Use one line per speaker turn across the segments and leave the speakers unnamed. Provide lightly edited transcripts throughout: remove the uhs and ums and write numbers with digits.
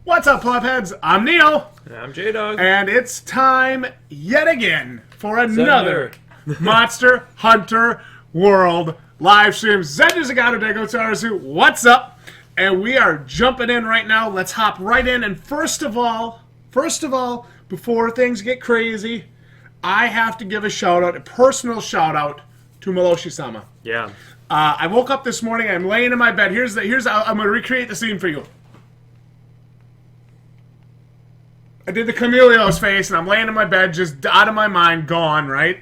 What's up, Plebheads? I'm Neo.
And I'm Jdog.
And it's time yet again for another Monster Hunter World Livestream. Jdog4everr, what's up? And we are jumping in right now. Let's hop right in. And first of all, before things get crazy, I have to give a shout out, a personal shout out to Miloshi-sama.
Yeah.
I woke up this morning. I'm laying in my bed. I'm going to recreate the scene for you. I did the Chameleo's face, and I'm laying in my bed, just out of my mind, gone, right?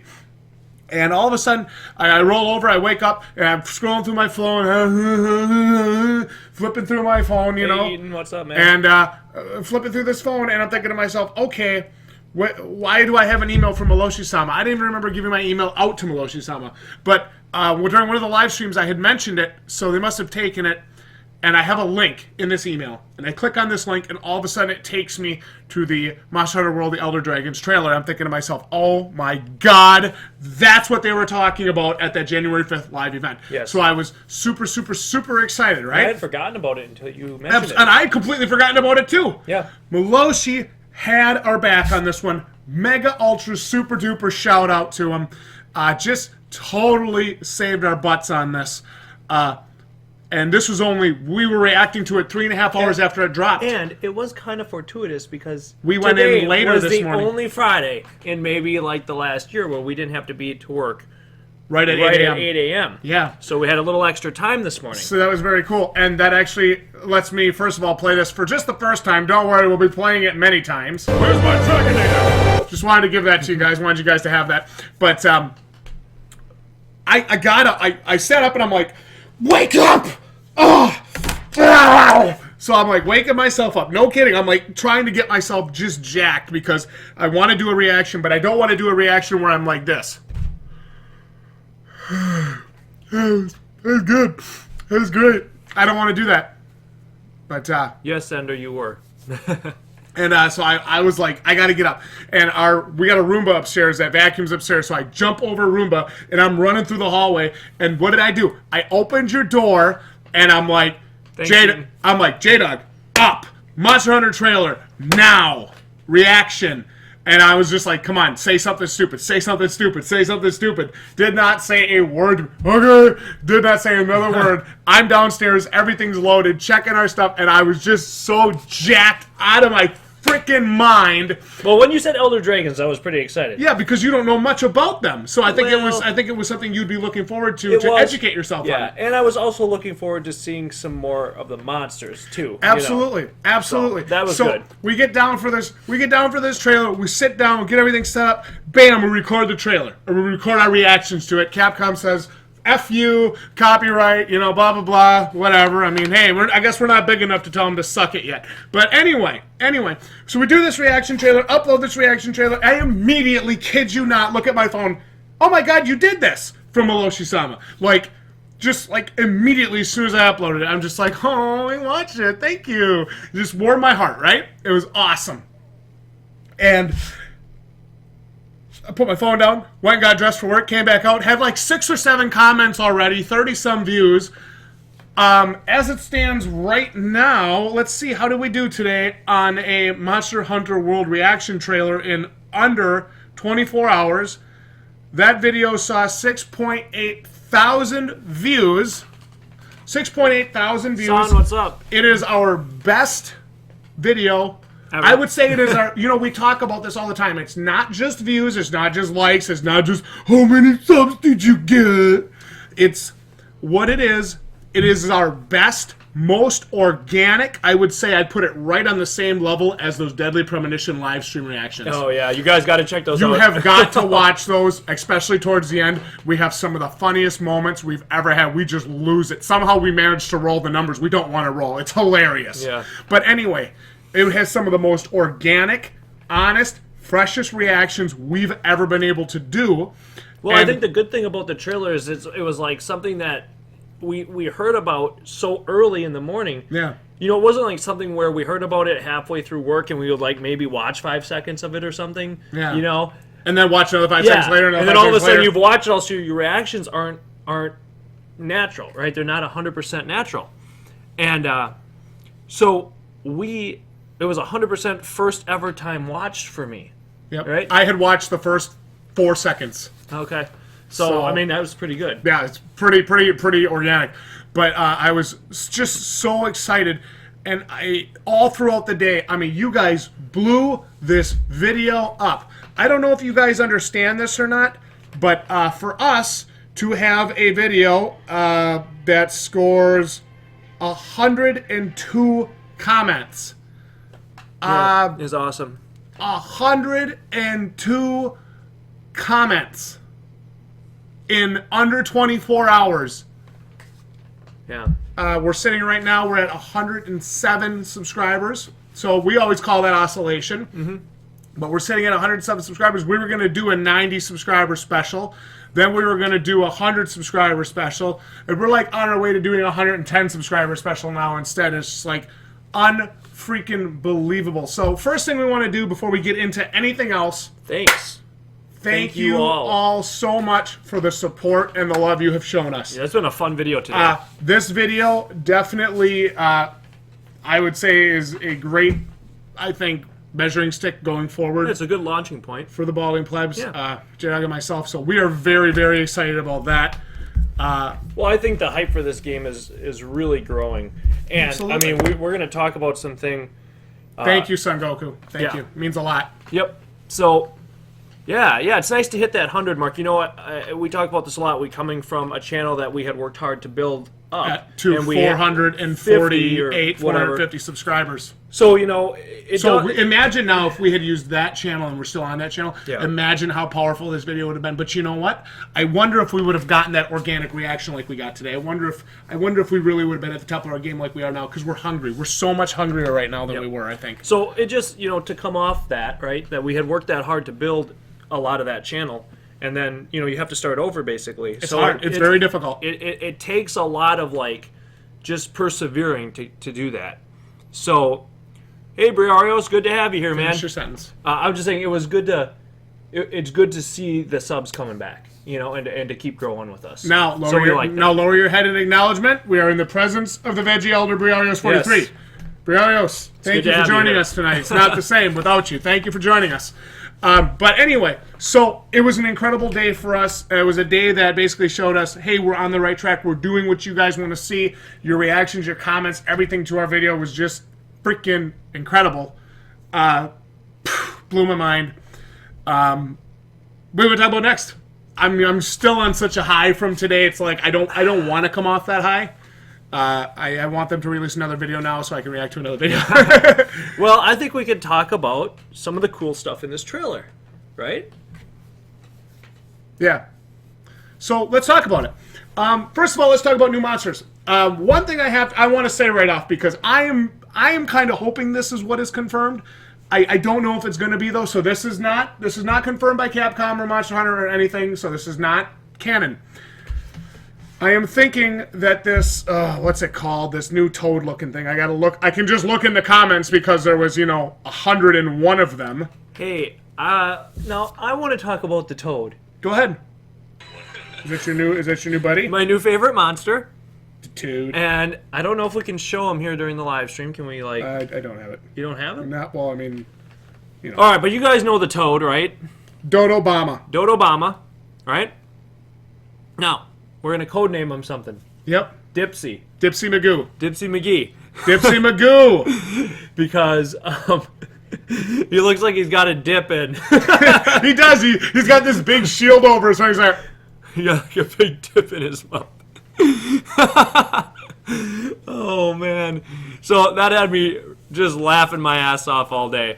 And all of a sudden, I roll over, I wake up, and I'm scrolling through my phone, flipping through my phone, you know.
Hey, Eden, what's up, man?
And flipping through this phone, and I'm thinking to myself, okay, why do I have an email from Miloshi-sama? I didn't even remember giving my email out to Miloshi-sama. But during one of the live streams, I had mentioned it, so they must have taken it. And I have a link in this email. And I click on this link, and all of a sudden it takes me to the Monster Hunter World The Elder Dragons trailer. I'm thinking to myself, oh my god, that's what they were talking about at that January 5th live event.
Yes.
So I was super, super, super excited, right?
I had forgotten about it until you mentioned it.
And I had completely forgotten about it too.
Yeah.
Miloshi had our back on this one. Mega, ultra, super duper shout out to him. Just totally saved our butts on this. And this was we were reacting to it 3.5 hours after it dropped.
And it was kind of fortuitous because
we went in later this morning.
Was the only Friday in maybe like the last year where we didn't have to be to work
right at 8 a.m. Yeah.
So we had a little extra time this morning.
So that was very cool. And that actually lets me, first of all, play this for just the first time. Don't worry, we'll be playing it many times. Where's my Dragonator? Just wanted to give that to you guys. Wanted you guys to have that. But I sat up and I'm like, wake up! Oh! So I'm like waking myself up. No kidding. I'm like trying to get myself just jacked because I want to do a reaction, but I don't want to do a reaction where I'm like this. That was good. That was great. I don't want to do that. But
yes, Ender, you were.
And so I was like, I got to get up. And we got a Roomba upstairs that vacuums upstairs. So I jump over Roomba, and I'm running through the hallway. And what did I do? I opened your door, and I'm like, Jdog, up. Monster Hunter trailer, now. Reaction. And I was just like, come on, say something stupid. Say something stupid. Say something stupid. Did not say a word. Okay. Did not say another word. I'm downstairs. Everything's loaded. Checking our stuff. And I was just so jacked out of my freaking mind.
Well, when you said Elder Dragons, I was pretty excited.
Yeah, because you don't know much about them. So I think it was something you'd be looking forward to educate yourself on.
Yeah, and I was also looking forward to seeing some more of the monsters too.
Absolutely.
You know?
Absolutely.
So that was good.
We get down for this. We get down for this trailer. We sit down, we get everything set up. Bam, we record the trailer. Or we record our reactions to it. Capcom says, F you, copyright, blah, blah, blah, whatever. I mean, hey, I guess we're not big enough to tell them to suck it yet. But anyway, so we do this reaction trailer, upload this reaction trailer. I immediately, kid you not, look at my phone. Oh my god, you did this from Miloshi-sama. Just immediately as soon as I uploaded it, I'm just like, oh, I watched it, thank you. It just warmed my heart, right? It was awesome. And I put my phone down, went and got dressed for work, came back out, had like 6 or 7 comments already, 30-some views. As it stands right now, let's see, how do we do today on a Monster Hunter World reaction trailer in under 24 hours? That video saw 6.8 thousand views. 6.8 thousand views.
Son, what's up?
It is our best video. I would say it is our, we talk about this all the time. It's not just views, it's not just likes, it's not just how many subs did you get. It's what it is It is our best, most organic. I would say I'd put it right on the same level as those Deadly Premonition live stream reactions.
Oh yeah, you guys got to check those out.
You have got to watch those, especially towards the end. We have some of the funniest moments we've ever had. We just lose it. Somehow we managed to roll the numbers we don't want to roll. It's hilarious.
Yeah.
But anyway, it has some of the most organic, honest, freshest reactions we've ever been able to do.
Well, I think the good thing about the trailer is it was like something that we heard about so early in the morning.
Yeah.
You know, it wasn't like something where we heard about it halfway through work and we would like maybe watch 5 seconds of it or something.
Yeah.
You know?
And then watch another 5 seconds later.
And then all of a sudden you've watched it all, so your reactions aren't natural, right? They're not 100% natural. And so it was 100% first ever time watched for me.
Yep.
Right?
I had watched the first 4 seconds.
Okay. So I mean, that was pretty good.
Yeah, it's pretty organic. But I was just so excited, and all throughout the day, I mean, you guys blew this video up. I don't know if you guys understand this or not, but for us to have a video that scores 102 comments,
Is awesome.
102 comments in under 24 hours.
Yeah.
We're sitting right now, we're at 107 subscribers. So we always call that oscillation. Mm-hmm. But we're sitting at 107 subscribers. We were going to do a 90 subscriber special. Then we were going to do a 100 subscriber special. And we're like on our way to doing a 110 subscriber special now instead. It's just like unfreaking believable. So first thing we want to do before we get into anything else.
Thanks.
Thank you all so much for the support and the love you have shown us.
Yeah, it's been a fun video today.
This video definitely, I would say, is a great, I think, measuring stick going forward.
It's a good launching point
For the Balding Plebs,
Yeah.
Jdog and myself. So we are very, very excited about that.
Well, I think the hype for this game is really growing. And,
Absolutely.
I mean, we're going to talk about something.
Thank you, Son Goku. Thank you. It means a lot.
Yep. So, yeah, it's nice to hit that 100 mark. You know what? We talk about this a lot. We coming from a channel that we had worked hard to build up.
To
and
448, 450 subscribers.
So, you know,
Imagine now if we had used that channel and we're still on that channel.
Yeah.
Imagine how powerful this video would have been. But you know what? I wonder if we would have gotten that organic reaction like we got today. I wonder if we really would have been at the top of our game like we are now because we're hungry. We're so much hungrier right now than we were, I think.
So it just, you know, to come off that, right, that we had worked that hard to build a lot of that channel, and then, you know, you have to start over, basically.
It's hard. It's very difficult.
It takes a lot of, like, just persevering to do that. So, hey, Briario, it's good to have you here, man.
Finish your sentence.
I'm just saying it was good to... It's good to see the subs coming back, you know, and to keep growing with us.
Now, lower your head in acknowledgement. We are in the presence of the Veggie Elder Briarios 43.
Yes.
Briarios, thank you for joining us tonight. It's not the same without you. Thank you for joining us. But anyway, so it was an incredible day for us. It was a day that basically showed us, hey, we're on the right track. We're doing what you guys want to see. Your reactions, your comments, everything to our video was just freaking incredible. Blew my mind. What are we talk about next? I'm still on such a high from today. It's like I don't want to come off that high. I want them to release another video now so I can react to another video.
Well, I think we could talk about some of the cool stuff in this trailer, right?
Yeah. So let's talk about it. First of all, let's talk about new monsters. One thing I want to say right off, because I am kind of hoping this is what is confirmed. I don't know if it's going to be though. So this is not confirmed by Capcom or Monster Hunter or anything. So this is not canon. I am thinking that this, what's it called? This new toad-looking thing. I gotta look. I can just look in the comments because there was, 101 of them.
Hey, now I want to talk about the toad.
Go ahead. Is that your new buddy?
My new favorite monster.
The toad.
And I don't know if we can show him here during the live stream. Can we, like...
I don't have it.
You don't have it?
Not, well, I mean,
All right, but you guys know the toad, right?
Dodobama.
Dodobama, right? Now, we're going to codename him something.
Yep.
Dipsy.
Dipsy Magoo.
Dipsy McGee.
Dipsy Magoo.
Because he looks like he's got a dip in.
He does. He's got this big shield over his face. He's like,
He got like a big dip in his mouth. Oh man, so that had me just laughing my ass off all day.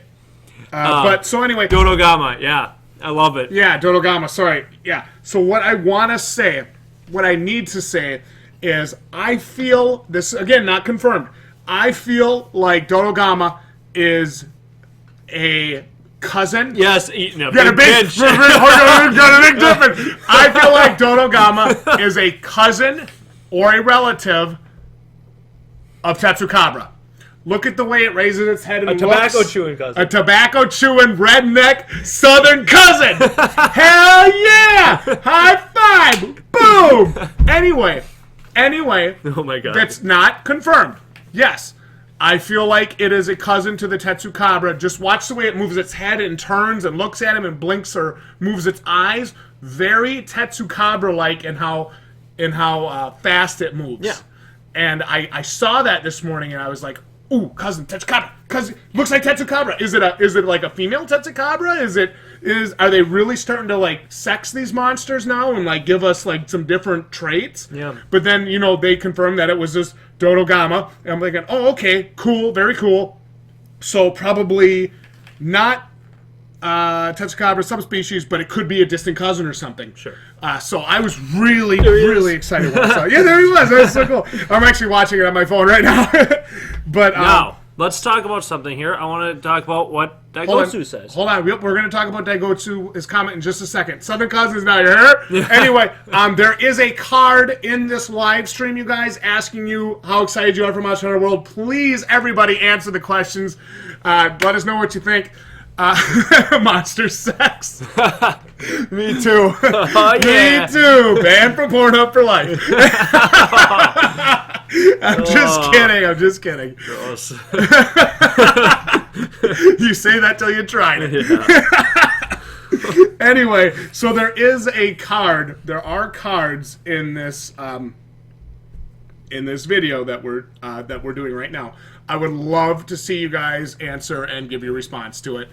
But so anyway,
Dodogama, yeah, I love it.
yeah, Dodogama. Sorry, yeah. So what I want to say, what I need to say, is I feel this again, not confirmed. I feel like Dodogama is a cousin.
Yes, eating a
Got a
big
big,
pinch.
got a big difference. I feel like Dodogama is a cousin or a relative of Tetsukabra. Look at the way it raises its head and
A tobacco chewing cousin.
A tobacco chewing redneck southern cousin. Hell yeah! High five! Boom! Anyway,
Oh my god.
that's not confirmed. Yes, I feel like it is a cousin to the Tetsukabra. Just watch the way it moves its head and turns and looks at him and blinks or moves its eyes. Very Tetsukabra-like in how fast it moves.
Yeah.
And I saw that this morning and I was like, ooh, cousin Tetsukabra. Cousin looks like Tetsukabra. Is it like a female Tetsukabra? Are they really starting to like sex these monsters now and like give us like some different traits?
Yeah.
But then, they confirmed that it was just Dodogama. And I'm thinking, oh, okay, cool, very cool. So probably not Tetsukabra subspecies, but it could be a distant cousin or something.
Sure.
So I was really excited when I saw it. Yeah, there he was. That was so cool. I'm actually watching it on my phone right now. But
Now, let's talk about something here. I want to talk about what Daigotsu says.
Hold on. We're going to talk about Daigotsu, his comment in just a second. Southern Cousins now, you hear? Anyway, there is a card in this live stream, you guys, asking you how excited you are for Monster Hunter World. Please, everybody, answer the questions. Let us know what you think. Monster sex. Me too.
Oh, yeah.
Me too. Banned from Pornhub for life. I'm just kidding.
Gross.
You say that till you tried it.
Yeah.
Anyway, so there is a card. There are cards in this video that we're doing right now. I would love to see you guys answer and give your response to it.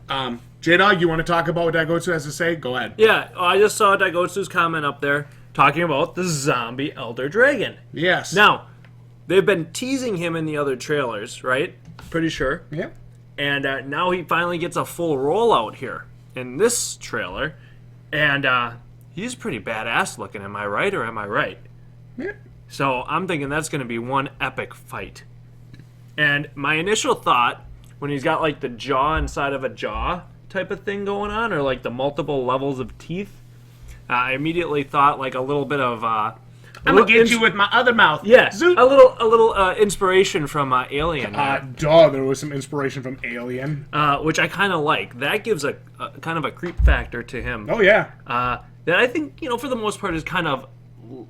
Jdog, you want to talk about what Daigotsu has to say? Go ahead.
Yeah, I just saw Daigotsu's comment up there talking about the zombie elder dragon.
Yes.
Now, they've been teasing him in the other trailers, right? Pretty sure.
Yeah.
And now he finally gets a full rollout here in this trailer. And he's pretty badass looking, am I right or am I right?
Yeah.
So I'm thinking that's going to be one epic fight. And my initial thought, when he's got like the jaw inside of a jaw type of thing going on, or like the multiple levels of teeth, I immediately thought like a little bit of... I'm
gonna get you with my other mouth.
Yeah,
Zoot.
a little inspiration from Alien.
There was some inspiration from Alien.
Which I kind of like. That gives a kind of a creep factor to him.
Oh yeah.
That I think for the most part is kind of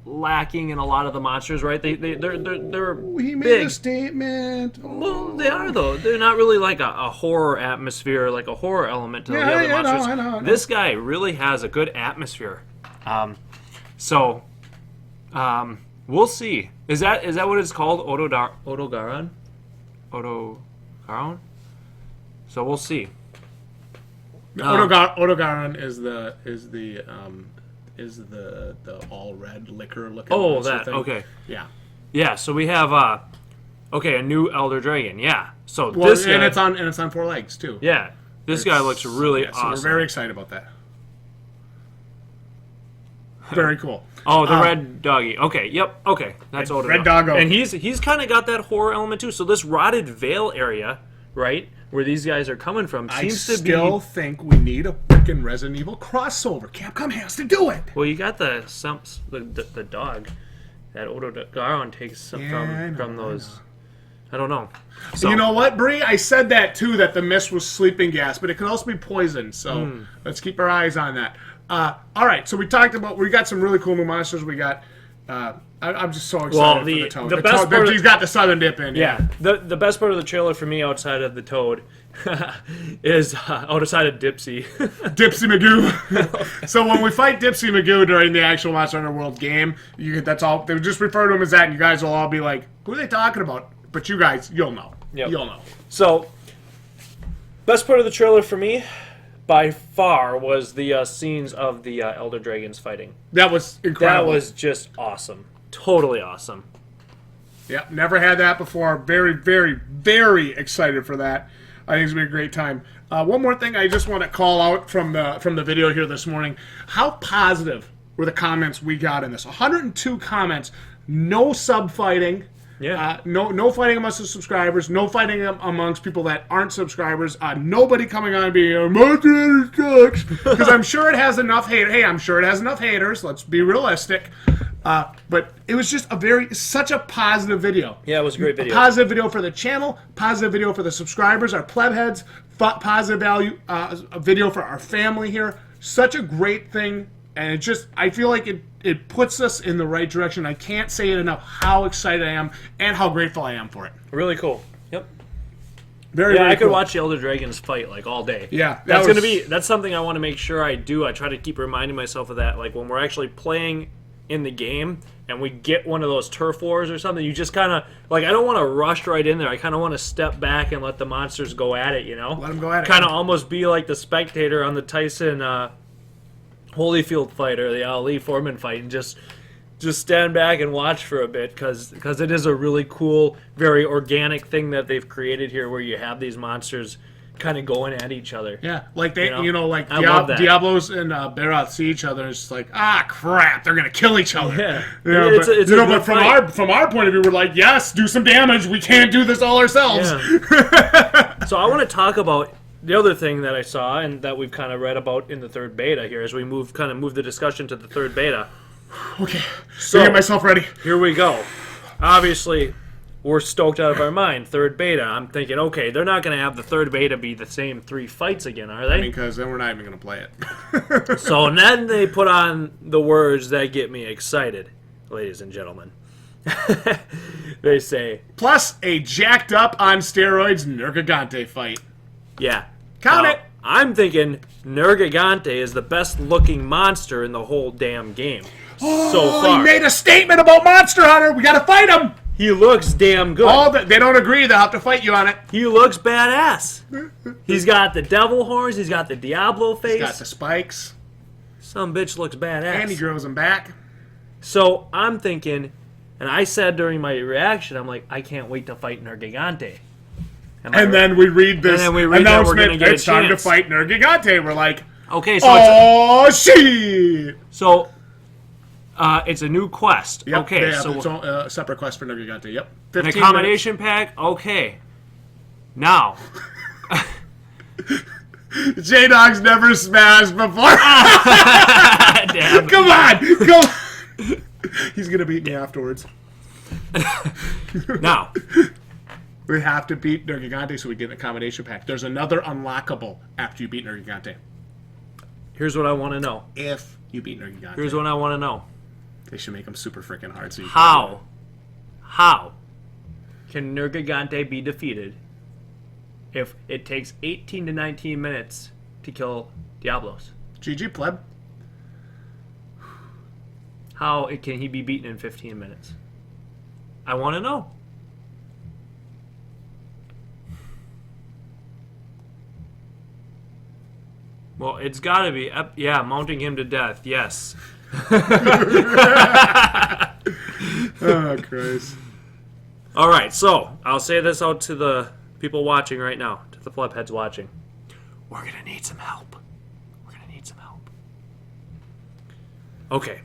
lacking in a lot of the monsters, right? They're
He made
big.
a statement.
Well, they are though. They're not really like a horror atmosphere, like a horror element to the other monsters.
I know.
This guy really has a good atmosphere. We'll see. Is that what it's called? Odogaron? Odogaron? So we'll see.
Odogaron is the all red liquor looking.
Oh, that
thing.
okay.
Yeah.
Yeah. So we have a new elder dragon. Yeah. So
Well,
this guy,
and it's on 4 legs too.
yeah. This guy looks really
So
awesome.
we're very excited about that. Very cool.
Oh, the red doggy. Okay, yep. Okay, that's Odo.
Red doggo.
And he's kind of got that horror element too. So this rotted veil area, right, where these guys are coming from, seems to be.
I still think we need a freaking Resident Evil crossover. Capcom has to do it.
Well, you got the dog that Odogaron takes from those. I don't know. So,
You know what, Bree? I said that too, that the mist was sleeping gas, but it can also be poison. So let's keep our eyes on that. All right, so we got some really cool new monsters. We got. I'm just so excited for the Toad.
The best part
he's got the Southern Dip in.
Yeah, the best part of the trailer for me, outside of the Toad, is outside of Dipsy.
Dipsy Magoo. So when we fight Dipsy Magoo during the actual Monster Hunter World game, that's all. They just refer to him as that, and you guys will all be like, "Who are they talking about?" But you guys, you'll know.
Yep.
You'll know.
So, best part of the trailer for me, by far, was the scenes of the Elder Dragons fighting.
That was incredible.
That was just awesome. Totally awesome.
Yep, never had that before. Very, very, very excited for that. I think it's going to be a great time. One more thing I just want to call out from the video here this morning. How positive were the comments we got in this? 102 comments. No sub fighting.
Yeah.
No fighting amongst the subscribers. No fighting amongst people that aren't subscribers. Nobody coming on and being, Monster Hunter sucks. Because I'm sure it has enough hate. Hey, I'm sure it has enough haters. Let's be realistic. But it was just such a positive video.
Yeah, it was a great video.
A positive video for the channel, positive video for the subscribers, our plebheads, positive a video for our family here. Such a great thing, and I feel like it puts us in the right direction. I can't say it enough how excited I am and how grateful I am for it.
Really cool. Yep.
Very
I could
cool.
watch the Elder Dragons fight like all day.
Yeah,
that's something I want to make sure I do. I try to keep reminding myself of that. Like when we're actually playing in the game and we get one of those turf wars or something, you just kind of like, I don't want to rush right in there. I kind of want to step back and let the monsters go at it, you know?
Let them go at it.
Kind of almost be like the spectator on the Tyson Holyfield fight or the Ali Foreman fight and just stand back and watch for a bit because it is a really cool, very organic thing that they've created here where you have these monsters kind of going at each other.
Yeah, like they, like
I love that.
Diablos and Berath see each other, and it's like, crap, they're gonna kill each other.
Yeah,
but from our point of view, we're like, yes, do some damage. We can't do this all ourselves.
Yeah. So I want to talk about the other thing that I saw and that we've kind of read about in the third beta here as we move the discussion to the third beta.
Okay, so get myself ready.
Here we go. Obviously, we're stoked out of our mind. Third beta. I'm thinking, okay, they're not going to have the third beta be the same 3 fights again, are they?
Because then we're not even going to play it.
So then they put on the words that get me excited, ladies and gentlemen. They say,
plus a jacked up on steroids Nergigante fight.
Yeah.
Count it.
I'm thinking Nergigante is the best looking monster in the whole damn game. So far.
He made a statement about Monster Hunter. We got to fight him.
He looks damn good.
They don't agree. They'll have to fight you on it.
He looks badass. He's got the devil horns. He's got the Diablo face.
He's got the spikes.
Some bitch looks badass.
And he grows them back.
So I'm thinking, and I said during my reaction, I'm like, I can't wait to fight Nergigante.
And then we read this announcement. It's time to fight Nergigante. We're like,
okay, so
shit.
So it's a new quest.
Yep,
okay,
so it's a separate quest for Nergigante. Yep.
An accommodation pack. Okay. Now.
Jdog's never smashed before.
Damn.
Come on, go. He's gonna beat me afterwards.
Now.
We have to beat Nergigante so we get an accommodation pack. There's another unlockable after you beat Nergigante.
Here's what I want to know.
If you beat Nergigante.
Here's what I want to know.
They should make them super freaking hard. So
How can Nergigante be defeated if it takes 18 to 19 minutes to kill Diablos?
GG, pleb.
How can he be beaten in 15 minutes? I want to know. Well, it's got to be, yeah, mounting him to death, yes.
Oh, Christ.
All right, so I'll say this out to the people watching right now, to the plebheads watching. We're going to need some help. Okay.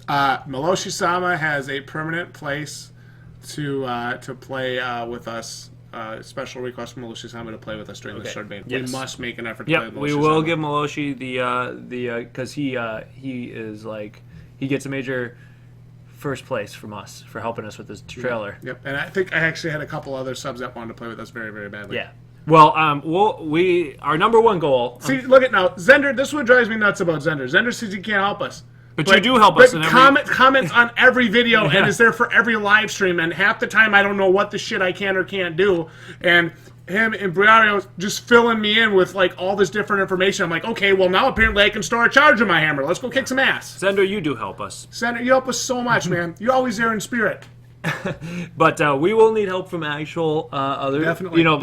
Miloshi-sama has a permanent place to play with us. Special request from Miloshi-sama to play with us during the third beta.
Yes.
We must make an effort to play with Miloshi-sama.
We will give Miloshi the because he is like, he gets a major first place from us for helping us with this trailer.
Yep, and I think I actually had a couple other subs that wanted to play with us very, very badly.
Yeah. Well, our number one goal.
See, look at now, Zender. This is what drives me nuts about Zender. Zender says he can't help us.
But you do help us.
But comments on every video and is there for every live stream. And half the time I don't know what the shit I can or can't do. And him and Briario just filling me in with like all this different information. I'm like, okay, well now apparently I can store a charge in my hammer. Let's go kick some ass.
Zender, you do help us.
Zender, you help us so much, man. You're always there in spirit.
But we will need help from actual other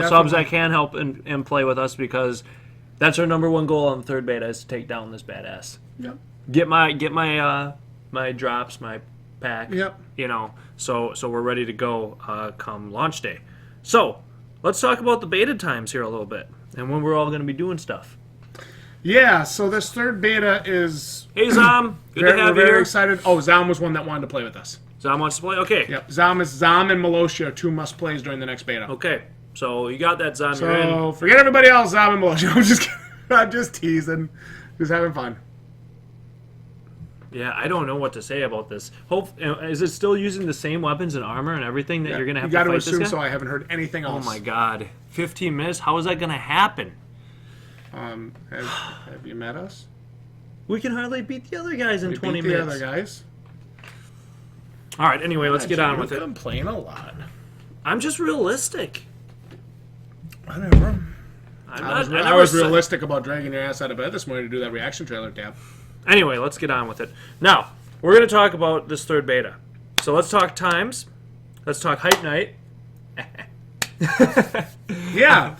subs that can help and play with us because that's our number one goal on the third beta is to take down this badass.
Yep.
Get my drops, my pack.
Yep.
You know, so we're ready to go come launch day. So let's talk about the beta times here a little bit and when we're all going to be doing stuff.
Yeah, so this third beta is...
Hey, Zom. Good to
we're
have you
very
here.
excited. Oh, Zom was one that wanted to play with us.
Zom wants to play? Okay.
Yep, Zom and Melocia are 2 must-plays during the next beta.
Okay. So you got that, Zom. You're in.
So forget everybody else, Zom and Melocia. I'm just kidding. I'm just teasing. Just having fun.
Yeah, I don't know what to say about this. Is it still using the same weapons and armor and everything that you're going to have to fight this guy?
You got to assume so. I haven't heard anything else.
Oh my god. 15 minutes? How is that going to happen?
Have you met us?
We can hardly beat the other guys in
We
20
beat
minutes.
the other guys.
All right, anyway, let's get on with
You
it.
complain a lot.
I'm just realistic.
Whatever.
I
I was realistic about dragging your ass out of bed this morning to do that reaction trailer tab.
Anyway, let's get on with it. Now, we're going to talk about this third beta. So let's talk times. Let's talk hype night.
Yeah.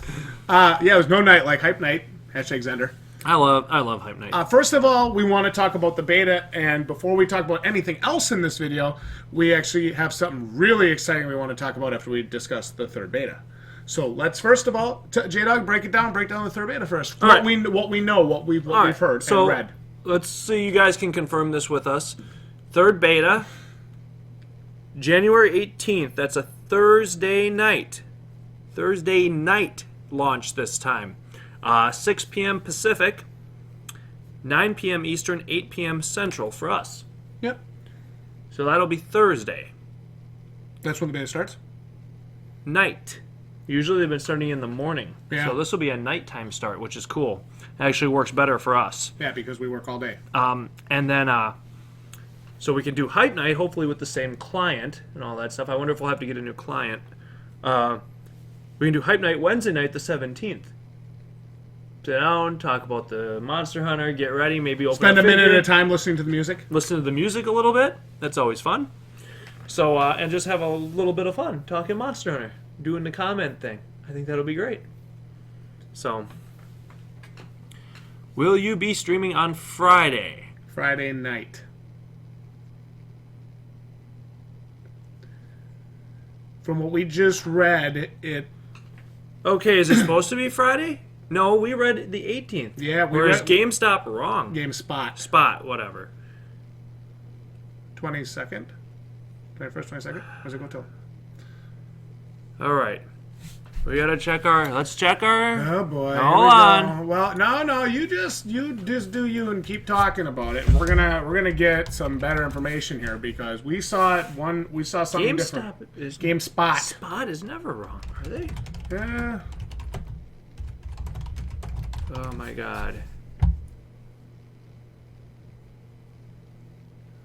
It was no night like hype night. Hashtag Zender.
I love hype night.
First of all, we want to talk about the beta, and before we talk about anything else in this video, we actually have something really exciting we want to talk about after we discuss the third beta. So let's first of all, Jdog, break down the third beta first. What we know, what we've heard and read.
Let's see, you guys can confirm this with us. Third beta, January 18th. That's a Thursday night. Thursday night launch this time. 6 p.m. Pacific, 9 p.m. Eastern, 8 p.m. Central for us.
Yep.
So that'll be Thursday.
That's when the beta starts?
Night. Usually they've been starting in the morning.
Yeah.
So this will be a nighttime start, which is cool. It actually works better for us.
Yeah, because we work all day.
And then, so we can do Hype Night, hopefully with the same client and all that stuff. I wonder if we'll have to get a new client. We can do Hype Night Wednesday night, the 17th. Sit down, talk about the Monster Hunter, get ready, maybe open
Spend
a
a minute
figure,
at a time listening to the music.
listen to the music a little bit. That's always fun. So, and just have a little bit of fun talking Monster Hunter, doing the comment thing. I think that'll be great. So, will you be streaming on Friday?
Friday night. From what we just read, it...
Okay, is it supposed to be Friday? No, we read the 18th.
Yeah, we
Whereas
read...
GameStop wrong.
GameSpot.
Spot, whatever.
22nd? 21st, 22nd? Where's it go till?
All right. We gotta check our... Let's check our...
Oh boy.
Hold on.
Well, no, you just do you and keep talking about it. We're gonna get some better information here because we saw something
GameStop
different.
is...
GameSpot.
Spot is never wrong, are they?
Yeah.
Oh my god.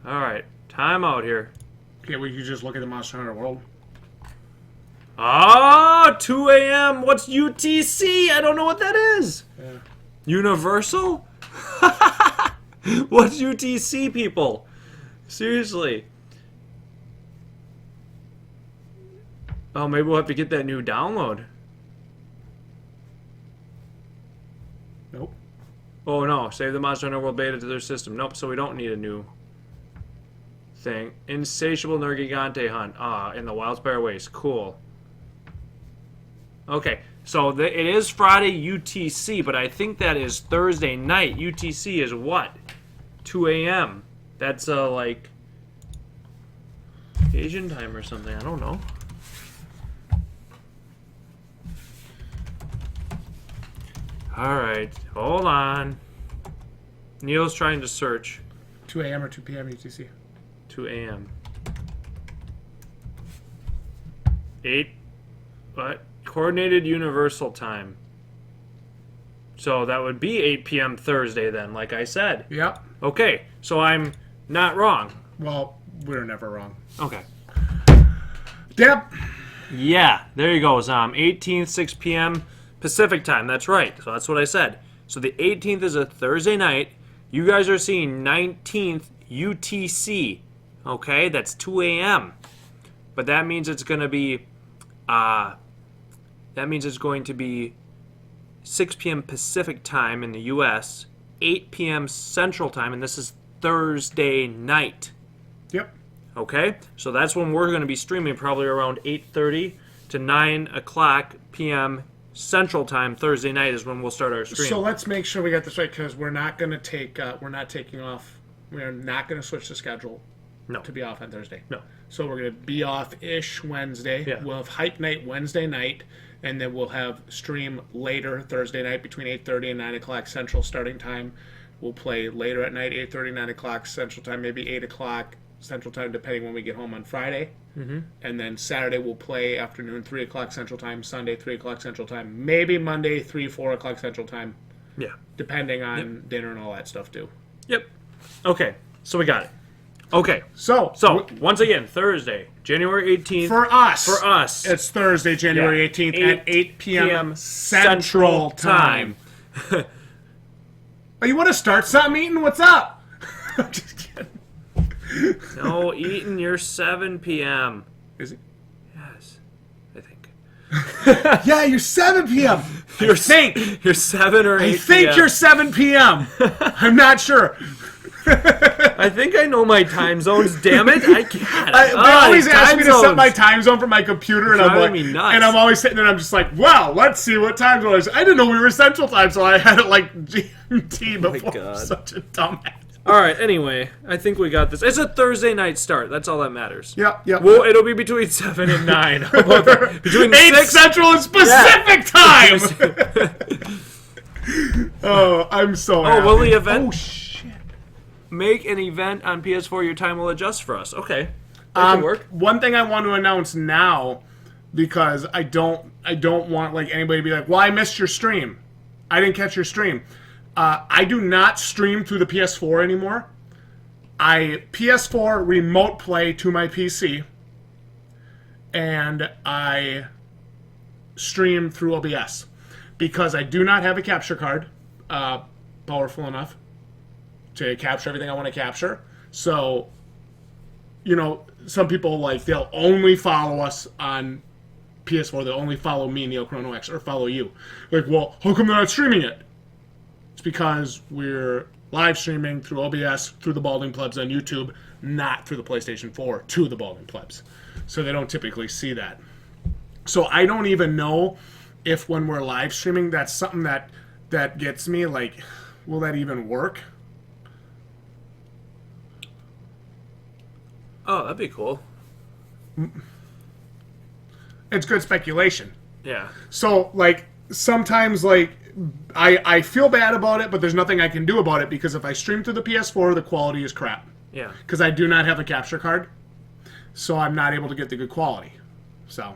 Alright, time out here.
Okay, we could just look at the Monster Hunter World.
Ah, 2 a.m. What's UTC? I don't know what that is.
Yeah.
Universal? What's UTC, people? Seriously. Oh, maybe we'll have to get that new download.
Nope.
Oh no, save the Monster Hunter World beta to their system. Nope, so we don't need a new thing. Insatiable Nergigante hunt. In the Wildspire Waste. Cool. Okay, so it is Friday UTC, but I think that is Thursday night. UTC is what? 2 a.m. That's like Asian time or something. I don't know. Alright, hold on. Neil's trying to search.
2 a.m. or 2 p.m. UTC?
2 a.m. 8. What? Coordinated Universal Time. So that would be 8 p.m. Thursday then, like I said.
Yep.
Okay, so I'm not wrong.
Well, we're never wrong.
Okay.
Yep.
Yeah, there you go, Zom. 18th, 6 p.m. Pacific time. That's right. So that's what I said. So the 18th is a Thursday night. You guys are seeing 19th UTC. Okay, that's 2 a.m. But that means it's going to be 6 p.m. Pacific time in the U.S., 8 p.m. Central time, and this is Thursday night.
Yep.
Okay? So that's when we're going to be streaming, probably around 8:30 to 9 o'clock p.m. Central Time. Thursday night is when we'll start our stream.
So let's make sure we got this right, because we're not going to take, we're not taking off, we're not going to switch the schedule to be off on Thursday.
No.
So we're going to be off-ish Wednesday.
Yeah.
We'll have Hype Night Wednesday night, and then we'll have stream later Thursday night between 8:30 and 9 o'clock Central starting time. We'll play later at night, 8:30, 9 o'clock Central Time, maybe 8 o'clock Central Time, depending when we get home on Friday. Mm-hmm. And then Saturday we'll play afternoon, 3 o'clock Central Time, Sunday, 3 o'clock Central Time, maybe Monday, 3, 4 o'clock Central Time.
Yeah.
Depending on dinner and all that stuff, too.
Yep. Okay, so we got it. Okay.
So
once again, Thursday, January 18th.
For us. It's Thursday, January 18th at 8 p.m. Central Time. Oh, you want to start something, Eaton? What's up? I'm just kidding.
No, Eaton, you're 7 p.m.
Is it?
Yes, I think.
Yeah, you're 7 p.m.
You're 7 or 8
I think
p.m.
you're 7 p.m. I'm not sure.
I think I know my time zones. Damn it! I can't.
They always ask me to set my time zone for my computer, and I'm
Driving
like,
me nuts.
and I'm always sitting there, and I'm just like, well, let's see what time zone it is. I didn't know we were Central Time, so I had it like GMT before.
God.
Such a dumbass.
All right. Anyway, I think we got this. It's a Thursday night start. That's all that matters.
Yep.
Well, it'll be between 7 and 9. How about that? Between
8
6
Central and Pacific Time. Oh, I'm so happy.
will the event?
Oh shit.
Make an event on PS4. Your time will adjust for us. Okay. That can work.
One thing I want to announce now, because I don't want like anybody to be like, well, I missed your stream. I didn't catch your stream. I do not stream through the PS4 anymore. I PS4 remote play to my PC, and I stream through OBS because I do not have a capture card powerful enough to capture everything I want to capture. So, you know, some people, like, they'll only follow us on PS4. They'll only follow me, Neokuronox, or follow you. Like, well, how come they're not streaming it? It's because we're live streaming through OBS, through the Balding Plebs on YouTube, not through the PlayStation 4 to the Balding Plebs. So they don't typically see that. So I don't even know if when we're live streaming, that's something that gets me, like, will that even work?
Oh, that'd be cool.
It's good speculation.
Yeah.
So, like, sometimes, like, I feel bad about it, but there's nothing I can do about it, because if I stream through the PS4, the quality is crap.
Yeah.
Because I do not have a capture card, so I'm not able to get the good quality. So,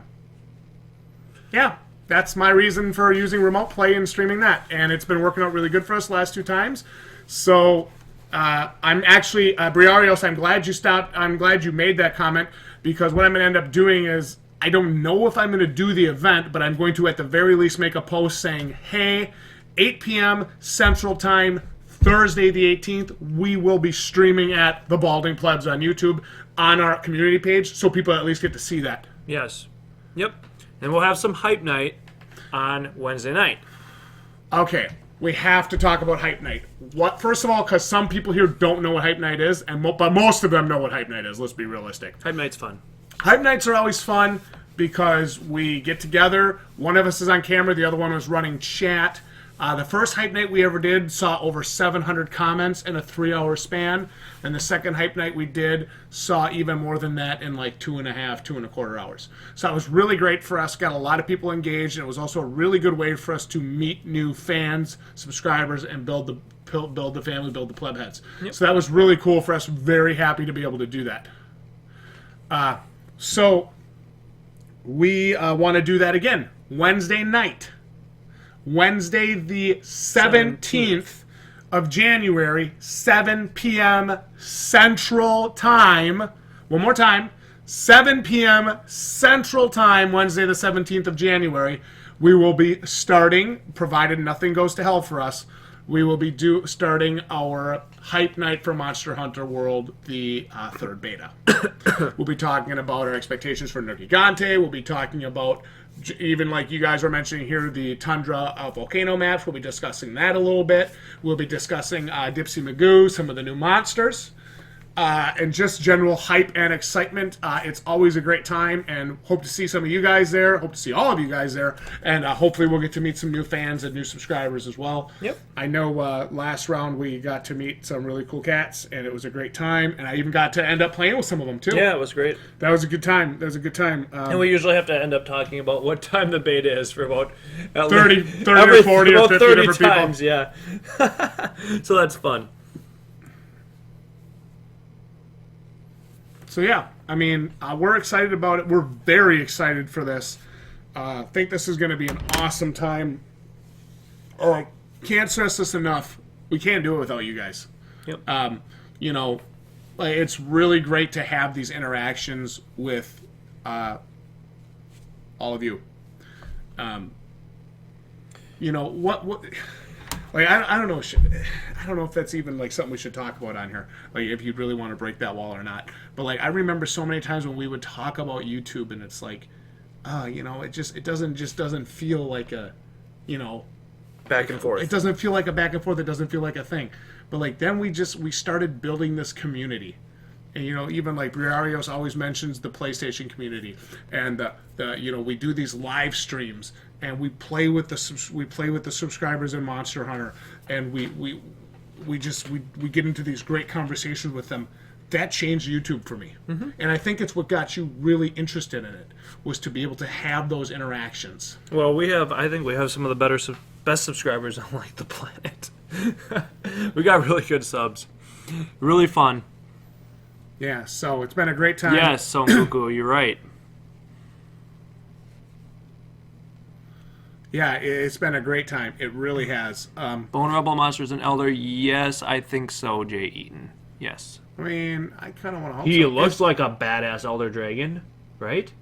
yeah, that's my reason for using remote play and streaming that, and it's been working out really good for us the last 2 times. So, I'm actually, Briarios, I'm glad you stopped. I'm glad you made that comment, because what I'm going to end up doing is, I don't know if I'm going to do the event, but I'm going to at the very least make a post saying, hey, 8 p.m. Central Time, Thursday the 18th, we will be streaming at the Balding Plebs on YouTube on our community page, so people at least get to see that.
Yes. Yep. And we'll have some hype night on Wednesday night.
Okay. We have to talk about Hype Night. First of all, because some people here don't know what Hype Night is, but most of them know what Hype Night is. Let's be realistic.
Hype night's fun.
Hype Nights are always fun because we get together. One of us is on camera. The other one was running chat. The first Hype Night we ever did saw over 700 comments in a 3-hour span. And the second Hype Night we did saw even more than that in like 2.25 hours. So it was really great for us. Got a lot of people engaged. And it was also a really good way for us to meet new fans, subscribers, and build the family, build the Plebheads. Yep. So that was really cool for us. Very happy to be able to do that. So we want to do that again. Wednesday night. Wednesday the 17th of January, 7 p.m. Central Time. One more time. 7 p.m. Central Time, Wednesday the 17th of January. We will be starting, provided nothing goes to hell for us, we will be starting our Hype Night for Monster Hunter World, the 3rd beta. We'll be talking about our expectations for Nergigante. We'll be talking about, even like you guys were mentioning here, the Tundra volcano maps. We'll be discussing that a little bit. We'll be discussing Dipsy Magoo, some of the new monsters. and just general hype and excitement. It's always a great time, and hope to see some of you guys there. Hope to see all of you guys there, and hopefully we'll get to meet some new fans and new subscribers as well.
Yep.
I know last round we got to meet some really cool cats, and it was a great time, and I even got to end up playing with some of them too.
Yeah, it was great.
That was a good time.
And we usually have to end up talking about what time the beta is for about
30 or 40 or 50
30
different
times,
people.
Yeah. So that's fun.
So yeah, I mean, we're excited about it. We're very excited for this. Think this is going to be an awesome time. Can't stress this enough. We can't do it without you guys.
Yep.
You know, it's really great to have these interactions with all of you. You know what? Like I don't know. I don't know if that's even like something we should talk about on here. Like if you really want to break that wall or not. But like I remember so many times when we would talk about YouTube, and it's like, you know, it doesn't feel like a, you know,
Back and forth.
it doesn't feel like a back and forth. It doesn't feel like a thing. But like then we started building this community. And you know, even like Briarios always mentions the PlayStation community, and the you know, we do these live streams, and we play with the subscribers in Monster Hunter, and we get into these great conversations with them. That changed YouTube for me, and I think it's what got you really interested in it, was to be able to have those interactions.
Well, I think we have some of the best subscribers on like the planet. We got really good subs, really fun.
Yeah, so it's been a great time.
Yes, Son Goku, you're right.
Yeah, it's been a great time. It really has.
Bone Rebel Monsters and Elder, yes, I think so, Jay Eaton. Yes.
I mean, I kind of want to hope
He
so.
looks like a badass Elder Dragon, right?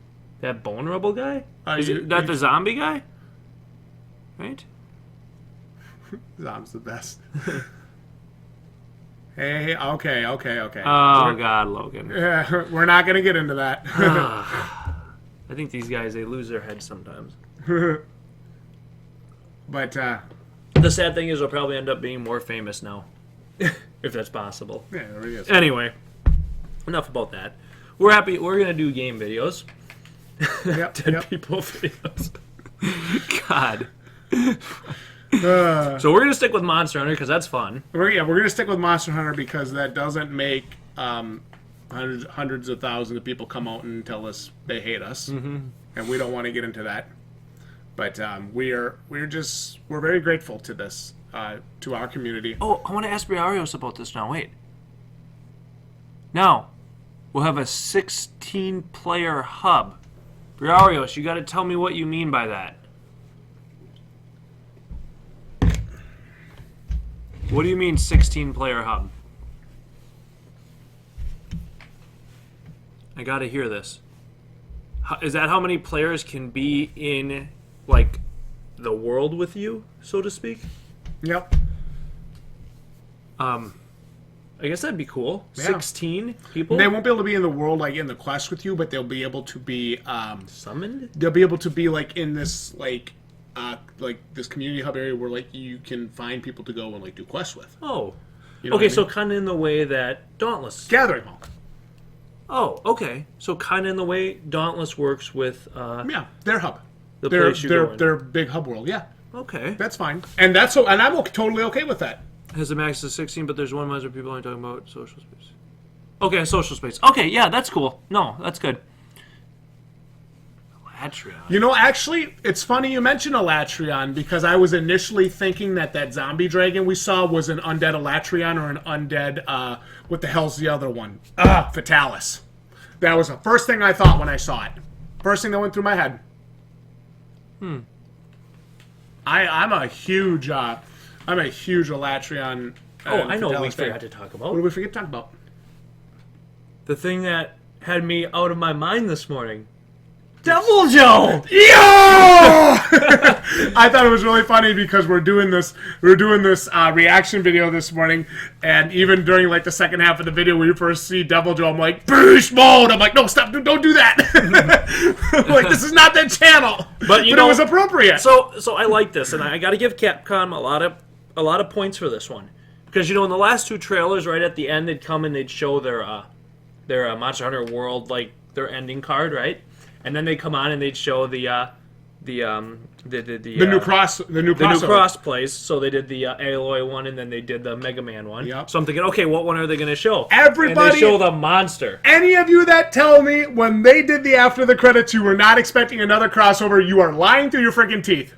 That Bone Rebel guy? Is that the zombie guy? Right?
Zom's the best. Hey, okay.
Oh, God, Logan.
Yeah, we're not going to get into that.
I think these guys, they lose their heads sometimes.
But,
The sad thing is they'll probably end up being more famous now. If that's possible.
yeah, there he is.
Anyway, enough about that. We're happy. We're going to do game videos.
Yep,
Dead people videos. God.
Uh,
So we're going to stick with Monster Hunter because that's fun.
we're going to stick with Monster Hunter because that doesn't make hundreds of thousands of people come out and tell us they hate us. Mm-hmm. And we don't want to get into that. But we're very grateful to this, to our community.
Oh, I want to ask Briarios about this now. Wait. Now, we'll have a 16-player hub. Briarios, you got to tell me what you mean by that. What do you mean 16-player hub? I got to hear this. Is that how many players can be in, like, the world with you, so to speak?
Yep.
I guess that'd be cool.
Yeah.
16 people?
They won't be able to be in the world, like, in the quest with you, but they'll be able to be...
Summoned?
they'll be able to be, like, in this, like this community hub area where, like, you can find people to go and, like, do quests with.
Oh.
You know
Okay,
what I
so
mean?
kind of in the way that Dauntless...
Gathering Hall.
Oh, okay. So kind of in the way Dauntless works with...
Yeah, their hub.
The place you go in.
Their big hub world, yeah.
Okay.
That's fine. And I'm totally okay with that.
Has a max of 16, but there's one measure people aren't talking about social space. Okay, social space. Okay, yeah, that's cool. No, that's good. Latreon.
You know, actually, it's funny you mention Latreon because I was initially thinking that zombie dragon we saw was an undead Latreon or an undead, what the hell's the other one? Fatalis. That was the first thing I thought when I saw it. First thing that went through my head. I'm a huge Latreon.
Oh, I know what we
Fatalis fan.
forgot to talk about.
What did we forget to talk about?
The thing that had me out of my mind this morning. Devil Joe!
Yo! I thought it was really funny because we're doing this reaction video this morning, and even during like the second half of the video where you first see Devil Joe, I'm like, beast mode! I'm like, no, stop, don't do that! I'm like, this is not that channel!
But you know,
it was appropriate.
So I like this, and I got to give Capcom a lot of points for this one. Because, in the last two trailers, right at the end, they'd come and they'd show their Monster Hunter World, like, their ending card, right? And then they'd come on and they'd show the
new cross
plays. So they did the Aloy one, and then they did the Mega Man one.
Yep.
So I'm thinking, okay, what one are they going to show?
Everybody,
and they show the monster.
Any of you that tell me when they did the after the credits you were not expecting another crossover, you are lying through your freaking teeth.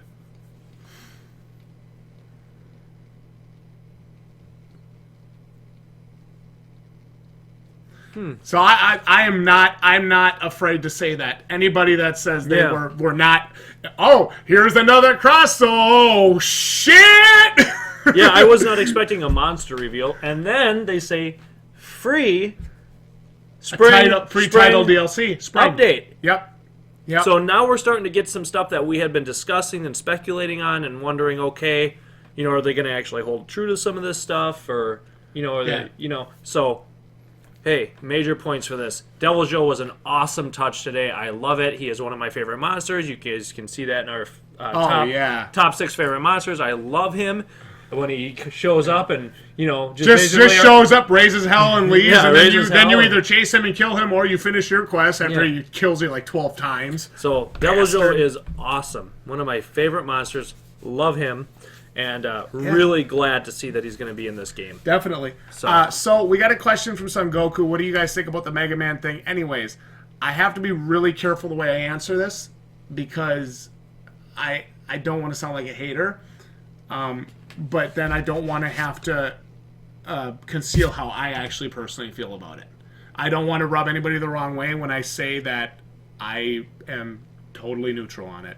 So I'm not afraid to say that. Anybody that says they were not, oh, here's another cross, oh shit!
Yeah, I was not expecting a monster reveal, and then they say free
free title DLC
update.
Yep.
So now we're starting to get some stuff that we had been discussing and speculating on, and wondering, okay, are they going to actually hold true to some of this stuff, or are they, so. Hey, major points for this. Devil Joe was an awesome touch today. I love it. He is one of my favorite monsters. You guys can see that in our top 6 favorite monsters. I love him when he shows up and just
shows up, raises hell and leaves, and then you either chase him and kill him, or you finish your quest after he kills you like 12 times.
So Devil Joe is awesome. One of my favorite monsters. Love him. And really glad to see that he's going to be in this game.
Definitely. So we got a question from Son Goku. What do you guys think about the Mega Man thing? Anyways, I have to be really careful the way I answer this because I don't want to sound like a hater. But then I don't want to have to conceal how I actually personally feel about it. I don't want to rub anybody the wrong way when I say that I am totally neutral on it.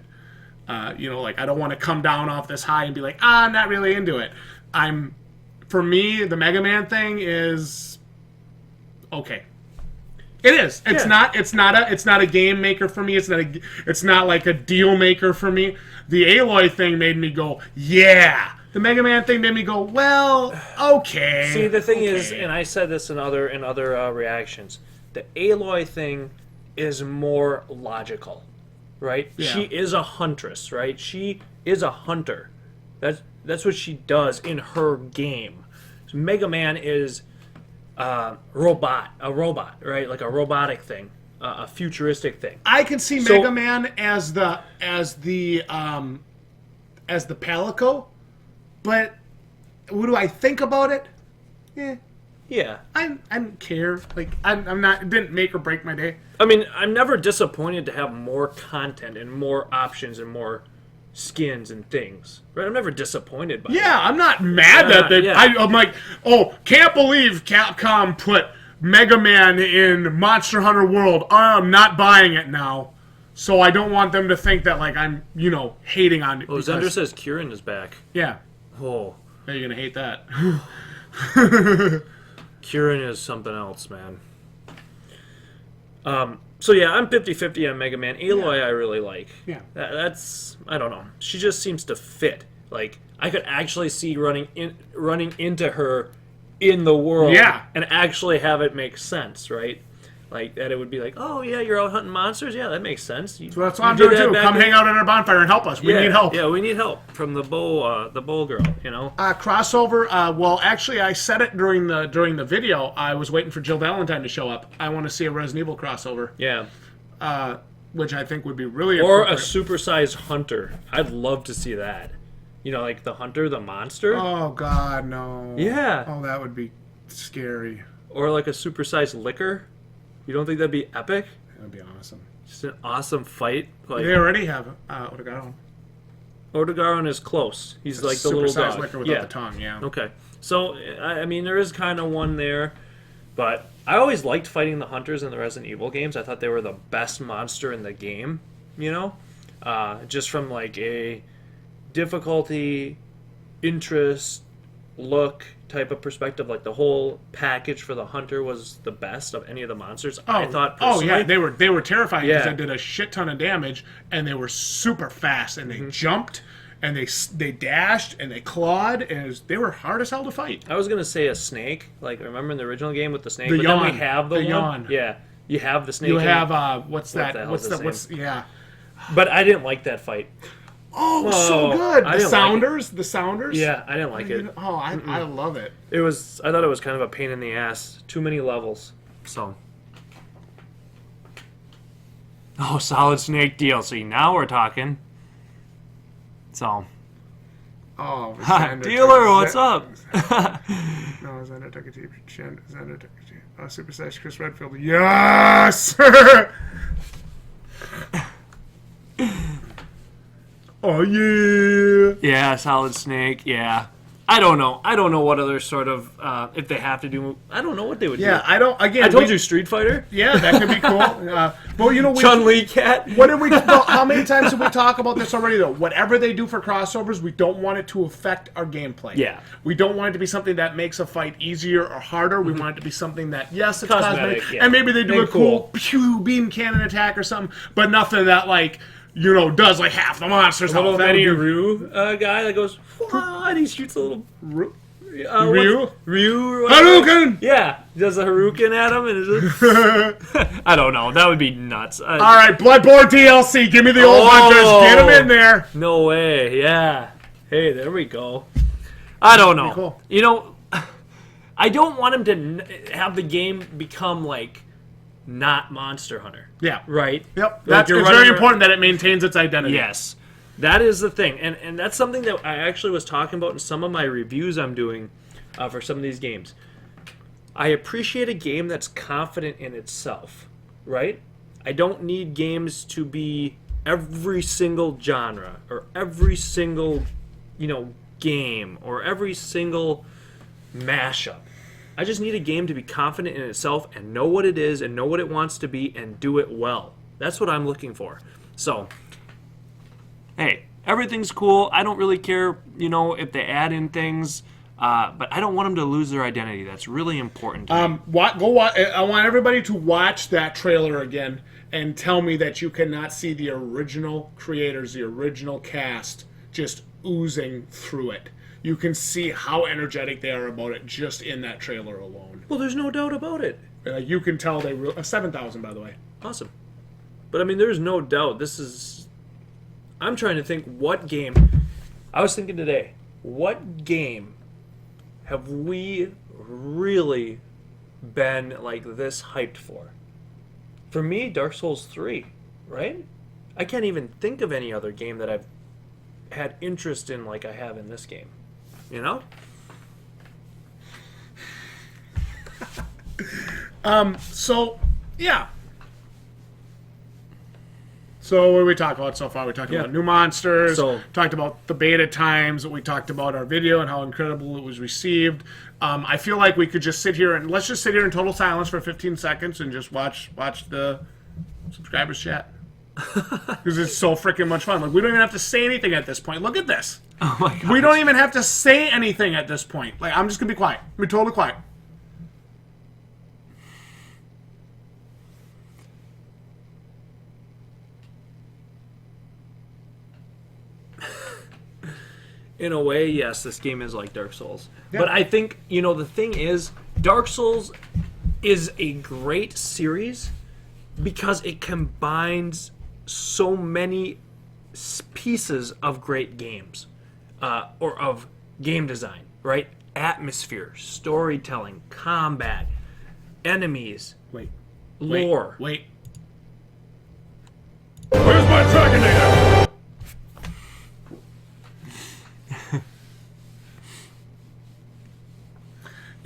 I don't want to come down off this high and be like, I'm not really into it. For me, the Mega Man thing is okay. It is. It's not a game maker for me. It's not like a deal maker for me. The Aloy thing made me go, yeah. The Mega Man thing made me go, well, okay.
See, the thing is, and I said this in other reactions, the Aloy thing is more logical. Right? Yeah. She is a huntress, right? She is a hunter. That's what she does in her game. So Mega Man is a robot, right? Like a robotic thing, a futuristic thing.
I can see Mega Man as the Palico, but what do I think about it?
Yeah.
I don't care. Like I'm not. It didn't make or break my day.
I mean, I'm never disappointed to have more content and more options and more skins and things. Right? I'm never disappointed by that.
I'm not mad that they. Yeah. I'm like, oh, can't believe Capcom put Mega Man in Monster Hunter World. I'm not buying it now. So I don't want them to think that like I'm, hating on it.
Oh, Zender says Kieran is back.
Yeah.
Oh.
Are you gonna hate that?
Kieran is something else, man. So yeah, I'm 50-50 on Mega Man. Aloy I really like.
Yeah.
That's I don't know. She just seems to fit. Like I could actually see running into her in the world and actually have it make sense, right? Like that it would be like, oh yeah, you're out hunting monsters? Yeah, that makes sense.
So that's what I'm doing too. Come hang out at our bonfire and help us. We need help.
Yeah, we need help from the bowl girl,
Crossover, well actually I said it during the video. I was waiting for Jill Valentine to show up. I want to see a Resident Evil crossover.
Yeah.
Which I think would be really
or a supersized hunter. I'd love to see that. Like the hunter, the monster.
Oh god, no.
Yeah.
Oh, that would be scary.
Or like a supersized liquor. You don't think that'd be epic?
That'd be awesome.
Just an awesome fight. Like,
they already have Odegaron.
Odegaron is close. He's like the little dog.
Liquor without the tongue, yeah.
Okay. So, I mean, there is kind of one there. But I always liked fighting the hunters in the Resident Evil games. I thought they were the best monster in the game, just from like a difficulty, interest, look type of perspective. Like the whole package for the hunter was the best of any of the monsters. I thought personally.
Oh yeah, they were terrifying because they did a shit ton of damage and they were super fast and they jumped and they dashed and they clawed and they were hard as hell to fight.
I was gonna say a snake, like remember in the original game with the snake,
but
then we have the one.
yawn.
Yeah, you have the snake.
You have what's that? What's yeah.
But I didn't like that fight.
Oh, so
Whoa.
good.
I
The
didn't like
Sounders. The Sounders.
Yeah, I didn't like it.
Oh, I love it.
I thought it was kind of a pain in the ass. Too many levels. So. Oh, Solid Snake DLC. Now we're talking. So.
Oh,
Dealer, what's up?
No, Xander took a deep chin. Xander took a deep. Oh, Super Sash Chris Redfield. Yes! Oh, yeah.
Yeah, Solid Snake. Yeah. I don't know. I don't know what other sort of if they have to do. I don't know what they would do.
Yeah, I don't. Again,
I told you Street Fighter.
Yeah, that could be cool. But you know,
Chun-Li cat.
What did we? Well, how many times did we talk about this already? Though, whatever they do for crossovers, we don't want it to affect our gameplay.
Yeah.
We don't want it to be something that makes a fight easier or harder. We want it to be something that, yes, it's cosmetic,
yeah.
and maybe they do
Make
a cool pew beam cannon attack or something, but nothing that does like half the monsters.
A little
That would be-
Ryu guy that goes, "Wah," and he shoots a little.
Ryu?
Ryu.
Hadouken!
Yeah, he does a Hadouken at him, and it's I don't know. That would be nuts.
All right, Bloodborne DLC. Give me the old hunters. Get them in there.
No way. Yeah. Hey, there we go. I don't know.
Cool.
You know, I don't want him to have the game become like not Monster Hunter.
Yeah.
Right.
Yep.
Like
It's very important that it maintains its identity.
Yes. That is the thing, and that's something that I actually was talking about in some of my reviews I'm doing for some of these games. I appreciate a game that's confident in itself, right? I don't need games to be every single genre or every single, game or every single mashup. I just need a game to be confident in itself and know what it is and know what it wants to be and do it well. That's what I'm looking for. So, hey, everything's cool. I don't really care, if they add in things, but I don't want them to lose their identity. That's really important to me.
Go watch. I want everybody to watch that trailer again and tell me that you cannot see the original creators, the original cast, just oozing through it. You can see how energetic they are about it just in that trailer alone.
Well, there's no doubt about it.
You can tell they 7,000, by the way.
Awesome. But, there's no doubt. I'm trying to think what game. I was thinking today, what game have we really been like this hyped for? For me, Dark Souls 3, right? I can't even think of any other game that I've had interest in like I have in this game.
So, yeah. So what did we talk about so far? We talked about new monsters, talked about the beta times, we talked about our video and how incredible it was received. I feel like we could just sit here and let's just sit here in total silence for 15 seconds and just watch the subscribers chat. Because it's so freaking much fun. Like, we don't even have to say anything at this point. Look at this.
Oh my god.
We don't even have to say anything at this point. Like, I'm just gonna be quiet. Be totally quiet.
In a way, yes, this game is like Dark Souls. Yeah. But I think, the thing is, Dark Souls is a great series because it combines so many pieces of great games, or of game design, right? Atmosphere, storytelling, combat, enemies, lore.
Wait.
Where's my Dragonator?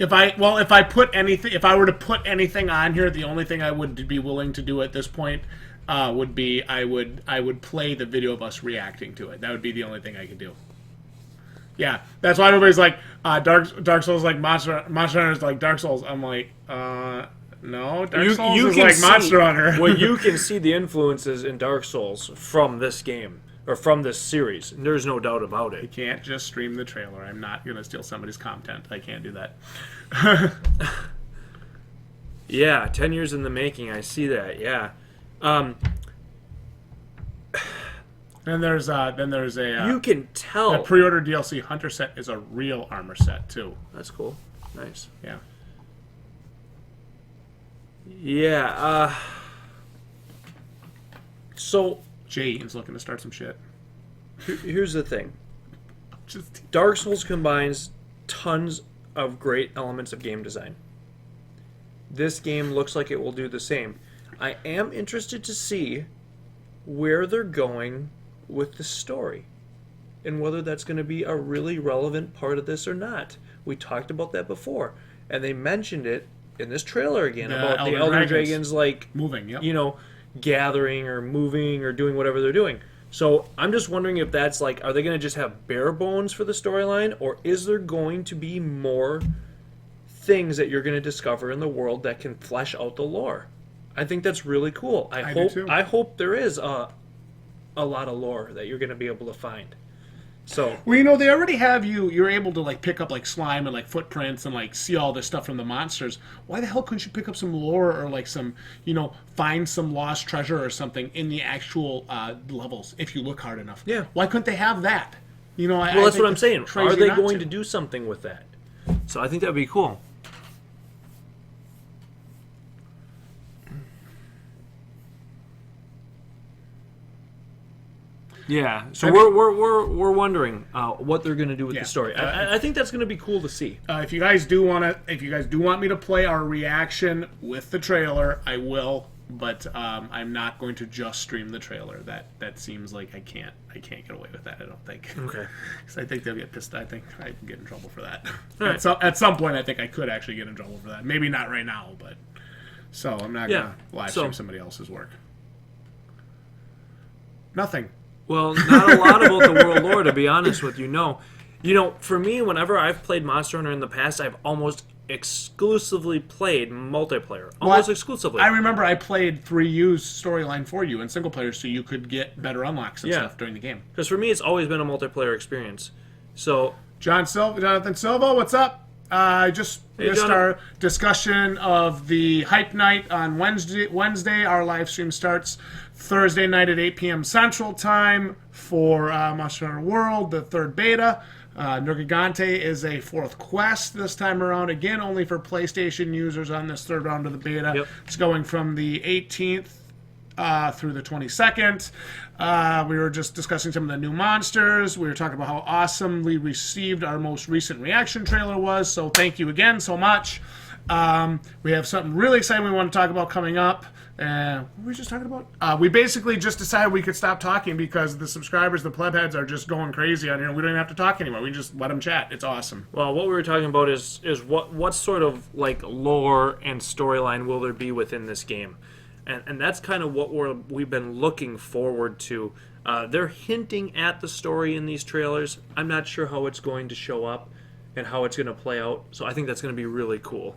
If I were to put anything on here, the only thing I would be willing to do at this point would be I would play the video of us reacting to it. That would be the only thing I could do. Yeah, that's why everybody's like Dark Souls like Monster Hunter is like Dark Souls. I'm like, no, Dark Souls is like Monster Hunter.
Well, you can see the influences in Dark Souls from this game. Or from this series. There's no doubt about it.
You can't just stream the trailer. I'm not going to steal somebody's content. I can't do that.
Yeah, 10 years in the making. I see that. Yeah.
Then there's a
you can tell.
a pre-order DLC Hunter set is a real armor set too.
That's cool. Nice.
Yeah.
Yeah. So
Jay is looking to start some shit.
Here's the thing.
Just
Dark Souls combines tons of great elements of game design. This game looks like it will do the same. I am interested to see where they're going with the story and whether that's going to be a really relevant part of this or not. We talked about that before, and they mentioned it in this trailer again about the Elder Dragons like
moving, yep.
you know, gathering or moving or doing whatever they're doing. So I'm just wondering if that's like, are they going to just have bare bones for the storyline, or is there going to be more things that you're going to discover in the world that can flesh out the lore? I think that's really cool. I hope there is a lot of lore that you're going to be able to find. So,
well, you know, they already have you're able to like pick up like slime and like footprints and like see all this stuff from the monsters. Why the hell couldn't you pick up some lore or like some, you know, find some lost treasure or something in the actual levels if you look hard enough?
Yeah.
Why couldn't they have that? You know,
well, that's what I'm saying. Are they going
to
to do something with that? So I think that would be cool. Yeah, so we're wondering what they're going to do with the story. I think that's going to be cool to see.
If you guys do want me to play our reaction with the trailer, I will. But I'm not going to just stream the trailer. That seems like I can't get away with that. I don't think.
Okay.
Because I think they'll get pissed. I think I can get in trouble for that.
Right.
At some point, I think I could actually get in trouble for that. Maybe not right now, but so I'm not gonna live stream somebody else's work. Nothing.
Well, not a lot about the world lore, to be honest with you. No. You know, for me, whenever I've played Monster Hunter in the past, I've almost exclusively played multiplayer. Almost exclusively.
I remember I played 3U's storyline for you in single player so you could get better unlocks and stuff during the game.
Because for me, it's always been a multiplayer experience. So,
Jonathan Silva, what's up? I just missed our discussion of the Hype Night on Wednesday. Our live stream starts Thursday night at 8 p.m. Central Time for Monster Hunter World, the third beta. Nergigante is a fourth quest this time around, again only for PlayStation users on this third round of the beta.
Yep.
It's going from the 18th through the 22nd. We were just discussing some of the new monsters. We were talking about how awesomely received our most recent reaction trailer was, so thank you again so much. We have something really exciting we want to talk about coming up. What were we just talking about? We basically just decided we could stop talking because the subscribers, the plebheads, are just going crazy on here. We don't even have to talk anymore. We just let them chat. It's awesome.
well, what we were talking about is what sort of like lore and storyline will there be within this game? And that's kind of what we've been looking forward to. They're hinting at the story in these trailers. I'm not sure how it's going to show up and how it's going to play out. So I think that's going to be really cool.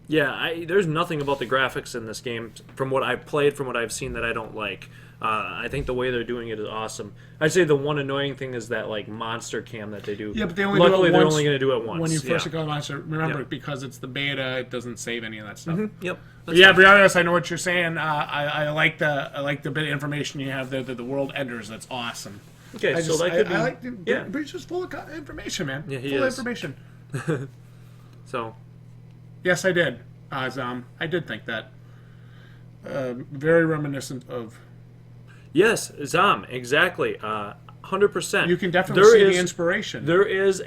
Yeah, there's nothing about the graphics in this game, from what I've played, from what I've seen, that I don't like. I think the way they're doing it is awesome. I'd say the one annoying thing is that like monster cam that they do.
Yeah, but they only
Luckily,
do it once.
they're only going to do it once.
When you first go to monster, remember, because it's the beta, it doesn't save any of that stuff.
Yep.
Yeah, to be honest, I know what you're saying. I like the bit of information you have there. The world enders. That's awesome.
Okay, so that could be.
I like Breach is full of information, man.
Yeah, he
full of
is.
information.
So.
Yes, I did. I did think that. Very reminiscent of.
Yes, Zom, exactly. 100%.
You can definitely see the inspiration.
There is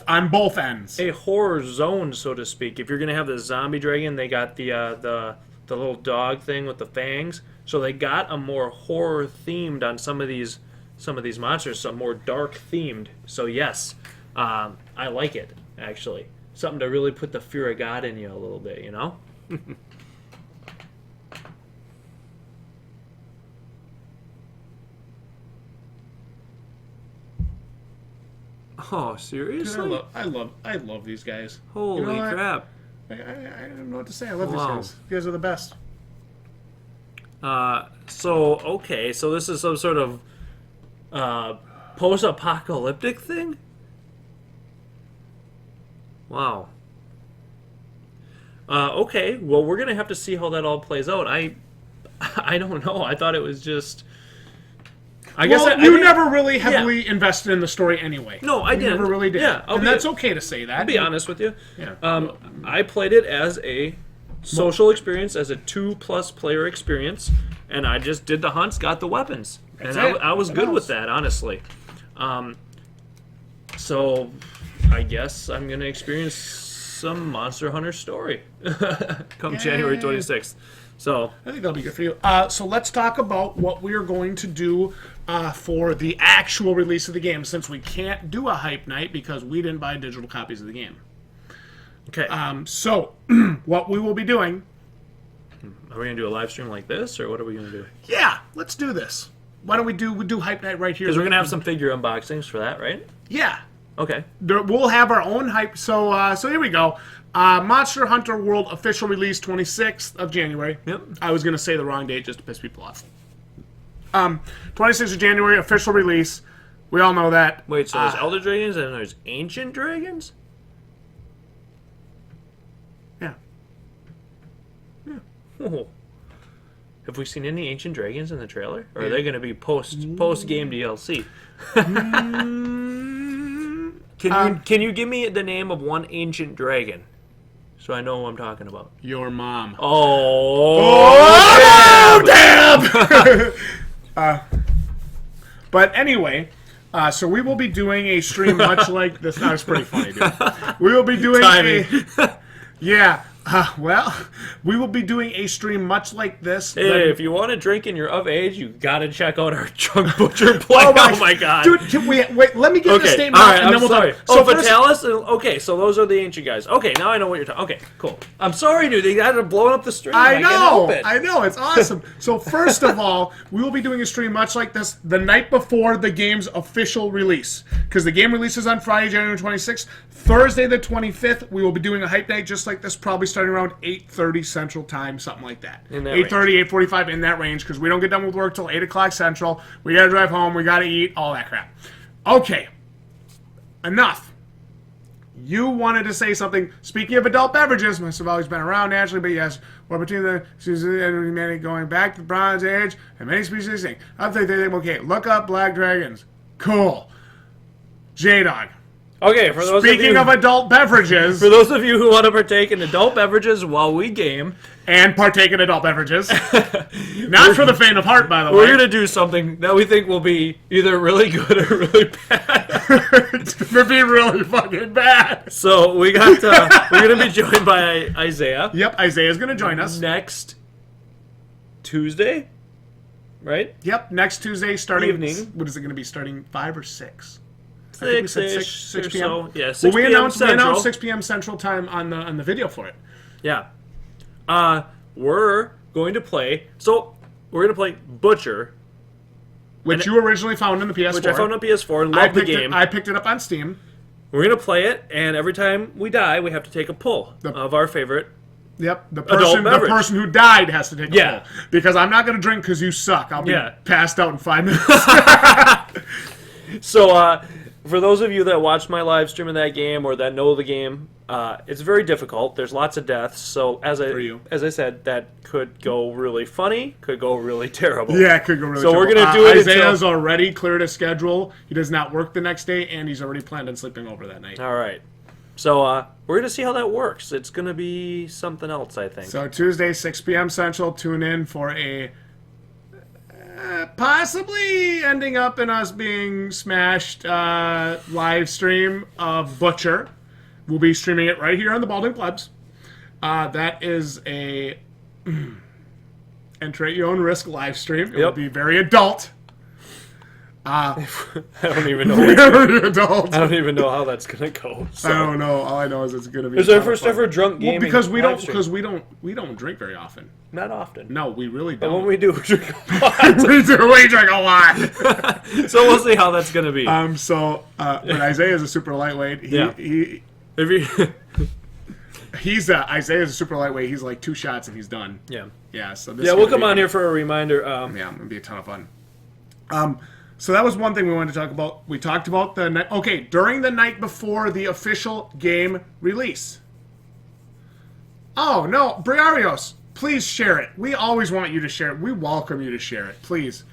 on both ends.
A horror zone, so to speak. If you're going to have the zombie dragon, they got the little dog thing with the fangs. So they got a more horror themed on some of these monsters, some more dark themed. So yes, I like it actually. Something to really put the fear of God in you a little bit, you know? Oh, seriously?
Dude, I love these guys.
Holy crap.
I don't know what to say. I love these guys. You guys are the best.
So this is some sort of post-apocalyptic thing? Wow. Okay, well, we're going to have to see how that all plays out. I don't know. I thought it was just... I guess
you never really heavily invested in the story anyway.
No, I didn't.
You never really did.
Yeah,
that's okay to say that.
I'll be honest with you.
Yeah.
I played it as a social experience, as a 2+ player experience. and I just did the hunts, got the weapons, and
That's it.
I was
What
good
else?
with that, honestly. So I guess I'm gonna experience some Monster Hunter story come January 26th. So
I think that'll be good for you. So let's talk about what we are going to do for the actual release of the game, since we can't do a hype night because we didn't buy digital copies of the game.
okay,
So what we will be doing,
are we gonna do a live stream like this, or what are we gonna do?
yeah, let's do this. Why don't we do hype night right here?
Because we're gonna have some figure unboxings for that, right?
Yeah.
Okay.
We'll have our own hype. So here we go. Monster Hunter World official release 26th of January.
Yep.
I was going to say the wrong date just to piss people off. 26th of January, official release. We all know that.
Wait, so there's Elder Dragons and there's Ancient Dragons?
Yeah.
Oh. Have we seen any Ancient Dragons in the trailer? Or are they going to be post-game DLC? Can you give me the name of one Ancient Dragon? So I know who I'm talking about.
Your mom.
Oh,
damn! But anyway, so we will be doing a stream much like this. That was pretty funny, dude. We will be doing yeah. Well, we will be doing a stream much like this.
Hey, if you want to drink and you're of age, you gotta check out our Chunk Butcher play. Oh my god,
dude! Can wait, let me get the statement
all
out,
right,
and then we'll
sorry.
talk.
So
first,
Vitalis, okay, so those are the ancient guys. Okay, now I know what you're talking. Okay, cool. I'm sorry, dude. They got blowing up the stream.
I
can't help
know,
it.
I know, it's awesome. So first of all, we will be doing a stream much like this the night before the game's official release, because the game releases on Friday, January 26th. Thursday the 25th, we will be doing a hype night just like this, probably starting around 8:30 Central Time, something like that.
In that
8:30, 8:45 in that range, because we don't get done with work till 8 o'clock Central. We gotta drive home, we gotta eat, all that crap. Okay, enough. You wanted to say something. Speaking of adult beverages, must have always been around naturally, but yes, or between the humanity going back to the Bronze Age and many species extinct. I'm thinking, okay, look up black dragons. Cool. Jdog.
Okay, for those
Speaking of adult beverages,
for those of you who want to partake in adult beverages while we game,
and partake in adult beverages, not for the faint of heart, by the way.
we're gonna do something that we think will be either really good or really bad.
It's gonna be really fucking bad.
So we got we're gonna be joined by Isaiah.
Yep, Isaiah's gonna join us
Next Tuesday, right?
Yep, next Tuesday starting.
Evening.
What is it gonna be? Starting 5 or 6? I think we said
6-ish
6
or
p.m.
so. Yeah, 6
Well, we
p.m.
announced
Central.
6 p.m. Central Time on the video for it.
Yeah. We're going to play. So we're going to play Butcher,
Which you originally found in the PS4.
which I found on PS4 and loved the game.
I picked it up on Steam.
We're going to play it, and every time we die, we have to take a pull of our favorite.
Yep, the
Adult beverage.
person who died has to take a
Yeah.
pull. Because I'm not going to drink because you suck. I'll be
Yeah.
passed out in 5 minutes.
So, for those of you that watched my live stream of that game or that know the game, it's very difficult. There's lots of deaths. So as I said, that could go really funny, could go really terrible.
Yeah, it could go really
So we're
terrible.
gonna do it
Isaiah's
until-
already cleared his schedule. He does not work the next day, and he's already planned on sleeping over that night.
All right. So we're gonna see how that works. It's gonna be something else, I think.
So Tuesday, 6 p.m. Central, tune in for a possibly ending up in us being smashed live stream of Butcher. We'll be streaming it right here on the Balding Plebs. That is a enter at your own risk live stream. It will
Yep.
be very adult.
I don't even know.
Very adult.
I don't even know how that's gonna go. So.
I don't know. All I know is it's gonna be.
It's our first ever drunk gaming.
Well, because we
live
don't
stream.
we don't drink very often.
Not often.
No, we really
But
don't.
when we do, we drink a lot.
we drink a lot.
So we'll see how that's gonna be.
But Isaiah is a super lightweight.
If you,
He's Isaiah's a super lightweight. He's like 2 shots and he's done.
yeah.
Yeah. So this
Yeah,
is
we'll
gonna
come
be-
on here for a reminder.
Yeah, it's gonna be a ton of fun. So that was one thing we wanted to talk about. We talked about the night. Okay, during the night before the official game release. Oh no, Briarios, please share it. We always want you to share it. We welcome you to share it, please.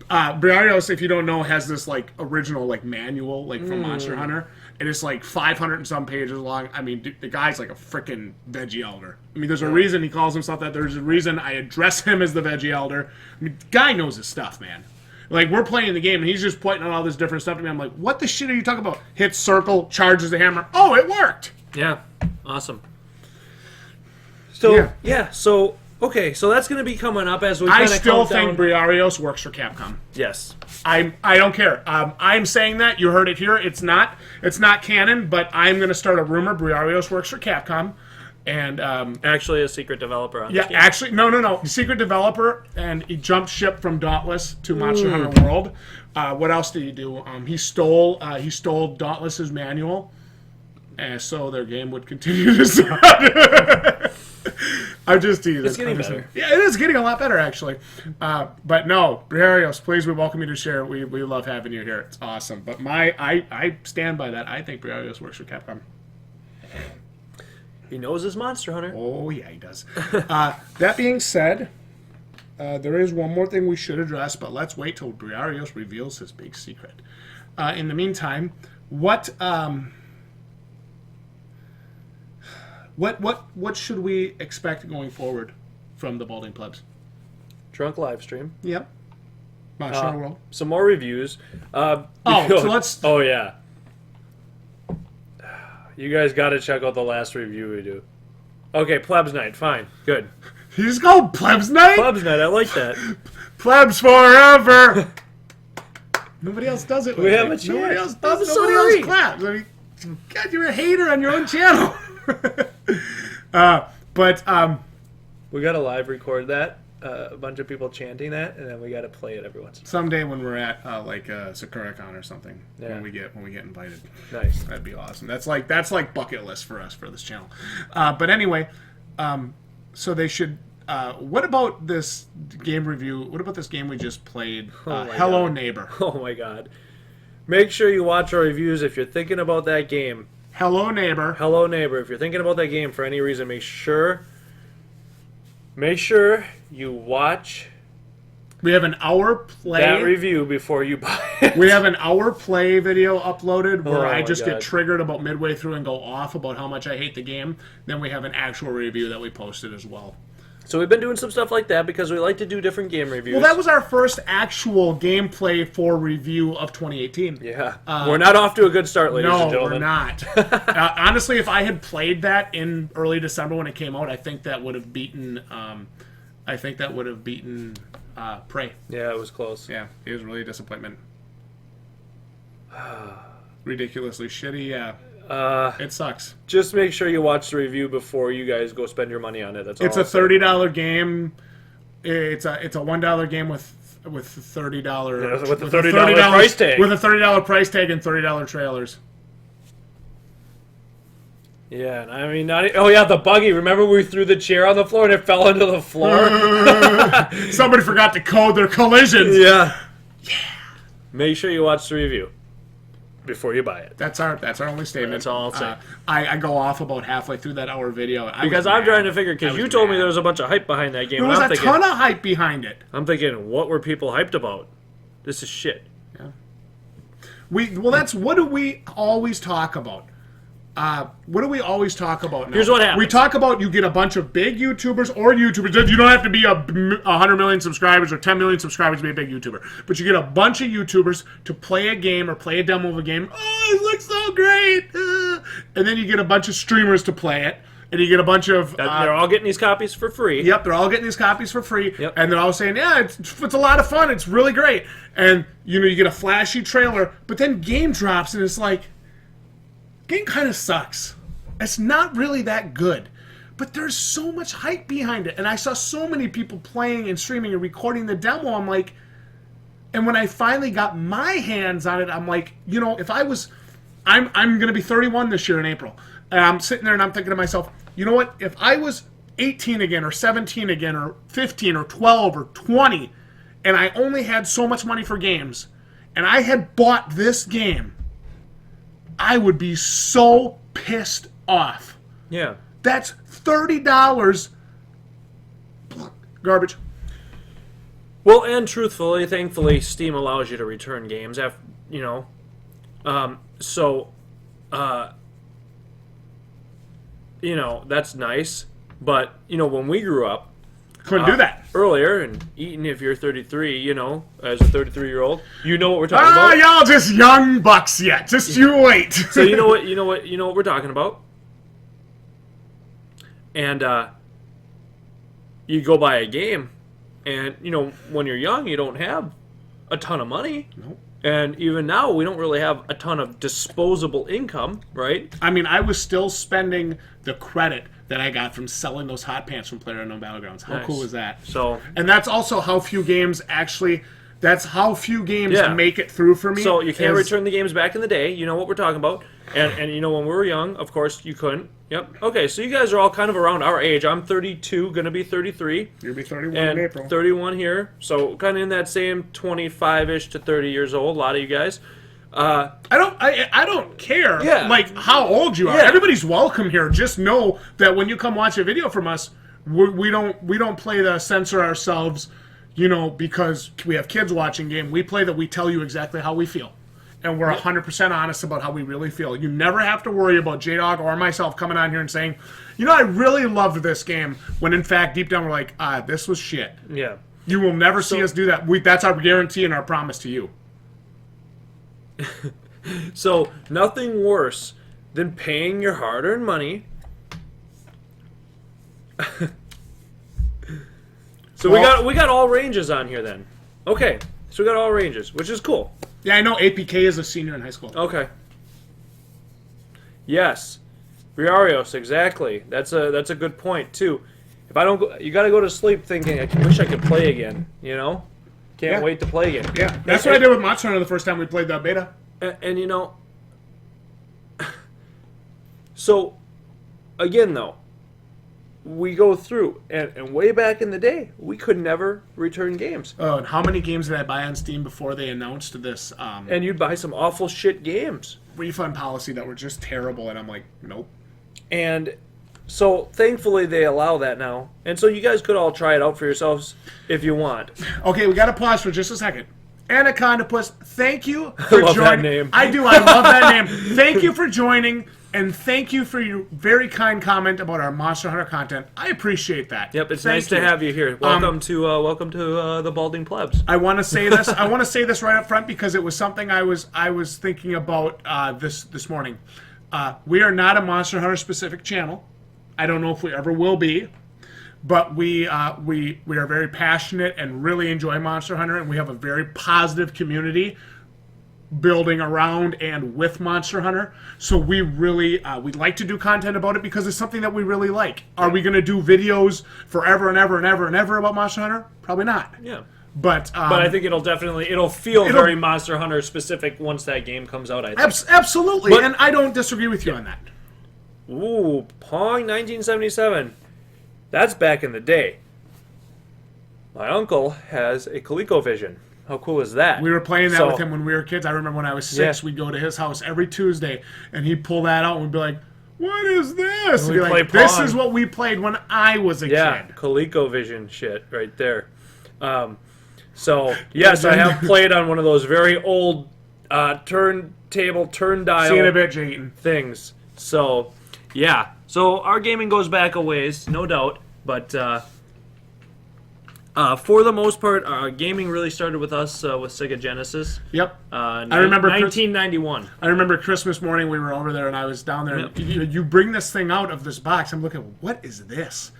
Briarios, if you don't know, has this like original like manual like from Monster Hunter. and it's like 500 and some pages long. I mean, dude, the guy's like a freaking veggie elder. I mean, there's a reason he calls himself that. There's a reason I address him as the veggie elder. I mean, the guy knows his stuff, man. Like, we're playing the game, and he's just pointing out all this different stuff to me. I'm like, what the shit are you talking about? Hits circle, charges the hammer. Oh, it worked!
Yeah, awesome. So, okay, so that's going to be coming up as we kind
I
of
still
count down.
think Briarios works for Capcom.
Yes.
I don't care. I'm saying that. You heard it here. It's not canon, but I'm going to start a rumor. Briarios works for Capcom. And
Actually a secret developer on this game.
actually, no. Secret developer, and he jumped ship from Dauntless to Monster Hunter World. What else did he do? He stole Dauntless's manual, and so their game would continue to suck. I'm just teasing.
It's getting better.
Yeah, it is getting a lot better, actually. But no, Briarios, please, we welcome you to share. We love having you here. It's awesome. But I stand by that. I think Briarios works for Capcom.
He knows his Monster Hunter.
Oh, yeah, he does. That being said, there is one more thing we should address, but let's wait till Briarios reveals his big secret. In the meantime, what should we expect going forward from the Balding Plebs?
Drunk Livestream.
Yep. Monster Hunter World.
Some more reviews.
So let's...
Oh, yeah. You guys got to check out the last review we do. Okay, Plebs Night. Fine. Good.
You just called Plebs Night?
Plebs Night. I like that.
Plebs forever! Nobody else does it.
We have a
Nobody
chance.
else does.
I'm
Nobody
sorry.
else claps. I mean, God, you're a hater on your own channel.
We got to live record that. A bunch of people chanting that, and then we got to play it every once in
Someday when we're at SakuraCon or something,
Yeah.
when we get invited,
a while. Nice.
that'd be awesome. That's like bucket list for us for this channel. But anyway, so they should. What about this game review? What about this game we just played?
my
Hello
God.
Neighbor.
Oh, my God. Make sure you watch our reviews if you're thinking about that game.
Hello Neighbor.
Hello, Neighbor. If you're thinking about that game for any reason, make sure you watch
We have an hour play.
that review before you buy it.
We have an hour play video uploaded where
Oh
I
my
just
God.
get triggered about midway through and go off about how much I hate the game. Then we have an actual review that we posted as well.
So we've been doing some stuff like that because we like to do different game reviews.
Well, that was our first actual gameplay for review of 2018.
Yeah. We're not off to a good start, ladies and
No,
gentlemen.
we're not. Honestly, if I had played that in early December when it came out, I think that would have beaten. Prey.
Yeah, it was close.
Yeah, it was really a disappointment. Ridiculously shitty. Yeah, it sucks.
Just make sure you watch the review before you guys go spend your money on it. That's all.
It's a $30 game. It's a $1 game with $30
with a $30 price tag.
with a $30 price tag and $30 trailers.
Yeah, and I mean, oh yeah, the buggy. Remember we threw the chair on the floor and it fell into the floor?
Somebody forgot to code their collisions.
Yeah. Make sure you watch the review before you buy it.
That's our only statement.
That's all I'll say.
I go off about halfway through that hour video.
Because I'm trying to figure, because you told me there was a bunch of hype behind that game.
There
and
was
I'm
a ton of hype behind it.
I'm thinking, what were people hyped about? This is shit.
That's what do we always talk about? What do we always talk about now?
Here's what happens.
We talk about you get a bunch of big YouTubers or YouTubers. You don't have to be 100 million subscribers or 10 million subscribers to be a big YouTuber. But you get a bunch of YouTubers to play a game or play a demo of a game. Oh, it looks so great. And then you get a bunch of streamers to play it. And you get a bunch of...
They're all getting these copies for free.
Yep, they're all getting these copies for free.
Yep.
And they're all saying, yeah, it's a lot of fun. It's really great. And, you get a flashy trailer. But then game drops and it's like... Game kind of sucks. It's not really that good. But there's so much hype behind it. And I saw so many people playing and streaming and recording the demo. I'm like... And when I finally got my hands on it, I'm like, if I was... I'm going to be 31 this year in April. And I'm sitting there and I'm thinking to myself, you know what? If I was 18 again or 17 again or 15 or 12 or 20 and I only had so much money for games and I had bought this game... I would be so pissed off.
Yeah.
That's $30 garbage.
Well, and truthfully, thankfully, Steam allows you to return games. So you know, that's nice. But, you know, when we grew up,
Couldn't do that.
earlier, and Eaton, if you're 33, you know, as a 33-year-old, you know what we're talking
Ah,
about.
y'all just young bucks yet. Just you wait.
So you know what we're talking about. And you go buy a game, and you know, when you're young, you don't have a ton of money.
Nope.
And even now, we don't really have a ton of disposable income, right?
I mean, I was still spending the credit that I got from selling those hot pants from PlayerUnknown Battlegrounds. How
Nice.
cool is that?
So,
And that's also how few games actually. That's how few games
Yeah.
make it through for me.
so you can't
is-
return the games back in the day. You know what we're talking about. And you know, when we were young, of course, you couldn't. Yep. Okay, so you guys are all kind of around our age. I'm 32, gonna be 33.
You'll be 31
And
in April.
31 here. So kind of in that same 25-ish to 30 years old, a lot of you guys.
I don't care.
Yeah.
Like how old you are.
Yeah.
Everybody's welcome here. Just know that when you come watch a video from us, we don't play the censor ourselves, you know, because we have kids watching game. We play that we tell you exactly how we feel. And we're 100% honest about how we really feel. You never have to worry about Jdog or myself coming on here and saying, you know, I really loved this game, when in fact, deep down, we're like, this was shit.
Yeah.
You will never see us do that. That's our guarantee and our promise to you.
So nothing worse than paying your hard-earned money. So we got all ranges on here then. Okay, so we got all ranges, which is cool.
Yeah, I know APK is a senior in high school.
Okay. Yes, Riarios, exactly. That's a good point too. If I don't, you got to go to sleep thinking, I wish I could play again. You know, can't
Yeah.
wait to play again.
Yeah, that's what I did with Monster Hunter the first time we played that beta.
And you know, so again though, we go through and way back in the day, we could never return games,
Oh, and how many games did I buy on Steam before they announced this
and you'd buy some awful shit games.
refund policy that were just terrible? And I'm like, nope.
And so thankfully they allow that now, and so you guys could all try it out for yourselves if you want.
Okay, we got to pause for just a second. Anacondapus, thank you for
love that
joining.
name.
I do. I love that name. Thank you for joining, and thank you for your very kind comment about our Monster Hunter content. I appreciate that.
Yep, it's
Thank
nice
you.
to have you here. Welcome to the Balding Plebs.
I want to say this. I want to say this right up front because it was something I was thinking about this morning. We are not a Monster Hunter specific channel. I don't know if we ever will be, but we are very passionate and really enjoy Monster Hunter, and we have a very positive community building around and with Monster Hunter. So we really we'd like to do content about it because it's something that we really like. Are we going to do videos forever and ever and ever and ever about Monster Hunter? Probably not.
Yeah.
But
But I think it'll feel very Monster Hunter specific once that game comes out, I think.
absolutely,
But-
and I don't disagree with you on that.
Ooh, Pong 1977. That's back in the day. My uncle has a ColecoVision. How cool is that?
We were playing that
So-
with him when we were kids. I remember when I was 6,
Yeah.
we'd go to his house every Tuesday, and he'd pull that out, and we'd be like, "What is this?"
And
We'd
we'd
be
play
like, "This
Pong.
is what we played when I was a
Yeah,
kid."
ColecoVision shit right there. So, yes, I have played on one of those very old turntable, turn dial
See you in a bit, Jayton.
things. So, yeah. So, our gaming goes back a ways, no doubt. But for the most part, gaming really started with us with Sega Genesis.
Yep.
I
remember
1991.
I remember Christmas morning we were over there, and I was down there.
Yep.
And you bring this thing out of this box. I'm looking, what is this?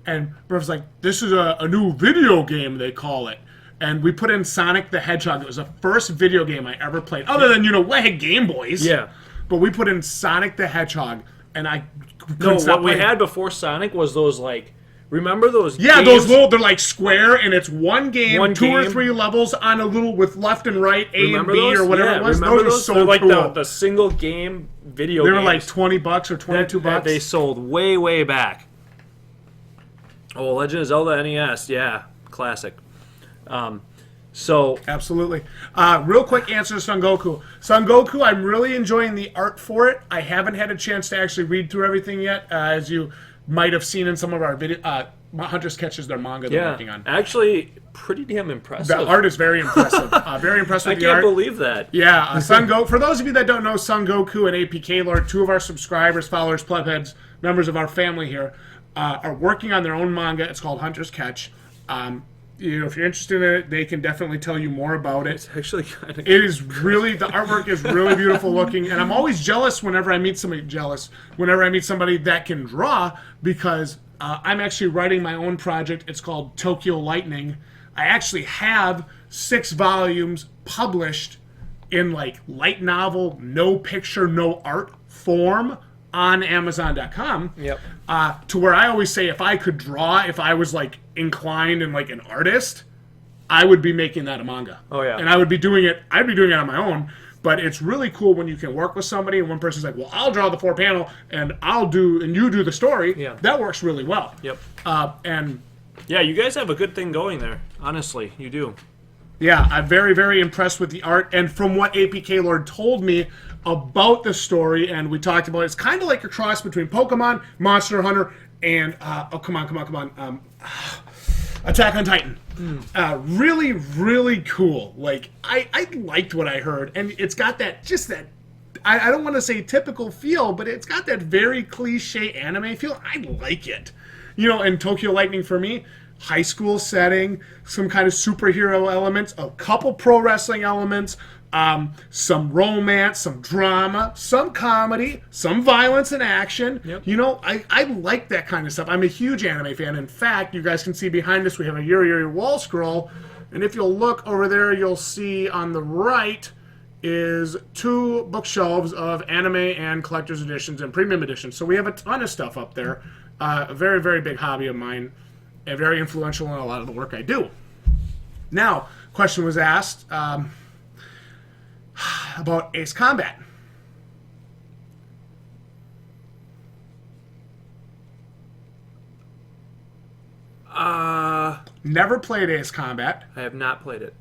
And Rev's like, this is a new video game, they call it. And we put in Sonic the Hedgehog. It was the first video game I ever played, other than, I had Game Boys.
Yeah.
But we put in Sonic the Hedgehog, and I couldn't
No,
stop
what we
playing.
had before Sonic was those, remember those
Yeah,
games?
those little, they're like square, and it's one game,
One
2 or
game.
3 levels on a little with left and right, A
Remember
and B
those?
or whatever
Yeah,
it was.
remember
Those
those?
are
They're
so
like
cool.
the single game video
They
games.
were like $20 or $22
that they sold way back. Oh, Legend of Zelda NES, yeah, classic. So
Absolutely. Real quick answer to Son Goku. Son Goku, I'm really enjoying the art for it. I haven't had a chance to actually read through everything yet, as you might have seen in some of our Hunter's Catch is their manga they're working on.
Actually, pretty damn impressive.
The art is very impressive. Very impressed with the art.
I can't believe that.
Yeah, Son Goku. For those of you that don't know, Son Goku and APK Lord, two of our subscribers, followers, plebheads, members of our family here, are working on their own manga. It's called Hunter's Catch. If you're interested in it, they can definitely tell you more about it.
It's actually kind of.
It is really, the artwork is really beautiful looking, and I'm always jealous whenever I meet somebody that can draw, because I'm actually writing my own project. It's called Tokyo Lightning. I actually have 6 volumes published in like light novel, no picture, no art form on Amazon.com.
Yep.
To where I always say, if I could draw, if I was like inclined and like an artist, I would be making that a manga.
Oh yeah.
And I'd be doing it on my own. But it's really cool when you can work with somebody and one person's like, well, I'll draw the 4-panel and you do the story.
Yeah.
That works really well.
Yep.
And
yeah, you guys have a good thing going there. Honestly, you do.
yeah, I'm very, very impressed with the art. And from what APK Lord told me about the story, and we talked about it, it's kind of like a cross between Pokemon, Monster Hunter, and Attack on Titan. Really, really cool. Like, I liked what I heard, and it's got that, I don't want to say typical feel, but it's got that very cliche anime feel. I like it. And Tokyo Lightning for me, high school setting, some kind of superhero elements, a couple pro wrestling elements, some romance, some drama, some comedy, some violence and action.
Yep.
I like that kind of stuff. I'm a huge anime fan. In fact, you guys can see behind us we have a Yuri wall scroll, and if you'll look over there, you'll see on the right is 2 bookshelves of anime and collector's editions and premium editions. So we have a ton of stuff up there. A very, very big hobby of mine, and very influential in a lot of the work I do. Now, question was asked about Ace Combat. Never played Ace Combat,
I have not played it.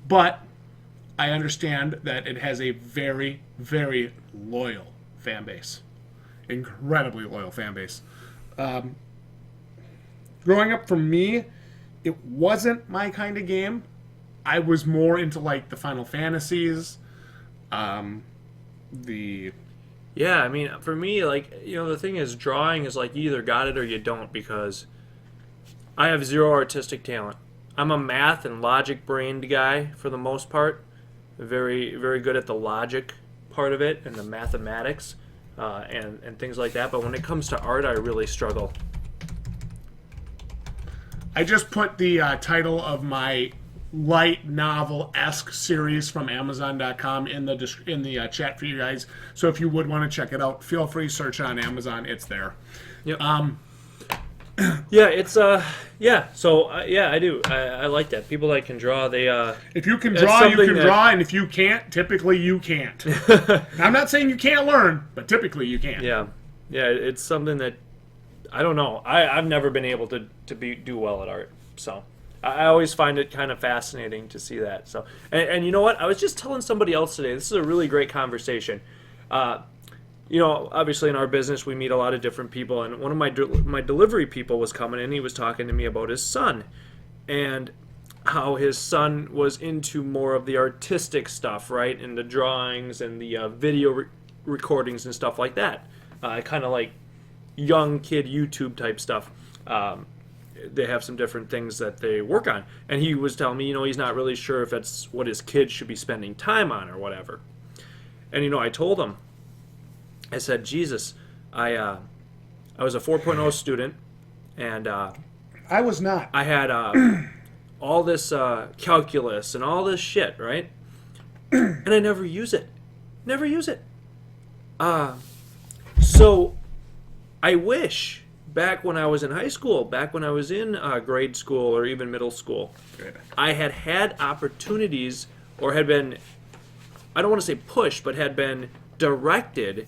but I understand that it has a very, very loyal fan base. Incredibly loyal fan base. Growing up for me, it wasn't my kind of game. I was more into like the Final Fantasies,
Yeah, I mean, for me, like, the thing is, drawing is like you either got it or you don't, because I have 0 artistic talent. I'm a math and logic brained guy for the most part. Very, very good at the logic part of it and the mathematics and things like that. But when it comes to art, I really struggle.
I just put the title of my light novel-esque series from Amazon.com in the chat for you guys. So if you would want to check it out, feel free to search it on Amazon. It's there.
Yep. Yeah, it's yeah. So yeah, I do. I like that. People that can draw, they
if you can draw, you can draw, and if you can't, typically you can't. I'm not saying you can't learn, but typically you can.
Yeah, it's something that I don't know. I've never been able to do well at art, so I always find it kind of fascinating to see that. So and you know what? I was just telling somebody else today. This is a really great conversation. Obviously in our business we meet a lot of different people, and one of my delivery people was coming in. He was talking to me about his son and how his son was into more of the artistic stuff, right? And the drawings and the video recordings and stuff like that. Kind of like young kid YouTube type stuff. They have some different things that they work on. And he was telling me, he's not really sure if that's what his kids should be spending time on or whatever. And, I told him, I said, Jesus, I was a 4.0 student, and
I was not.
I had all this calculus and all this shit, right? And I never use it. Never use it. So I wish back when I was in high school, back when I was in grade school or even middle school, I had opportunities or had been, I don't want to say pushed, but had been directed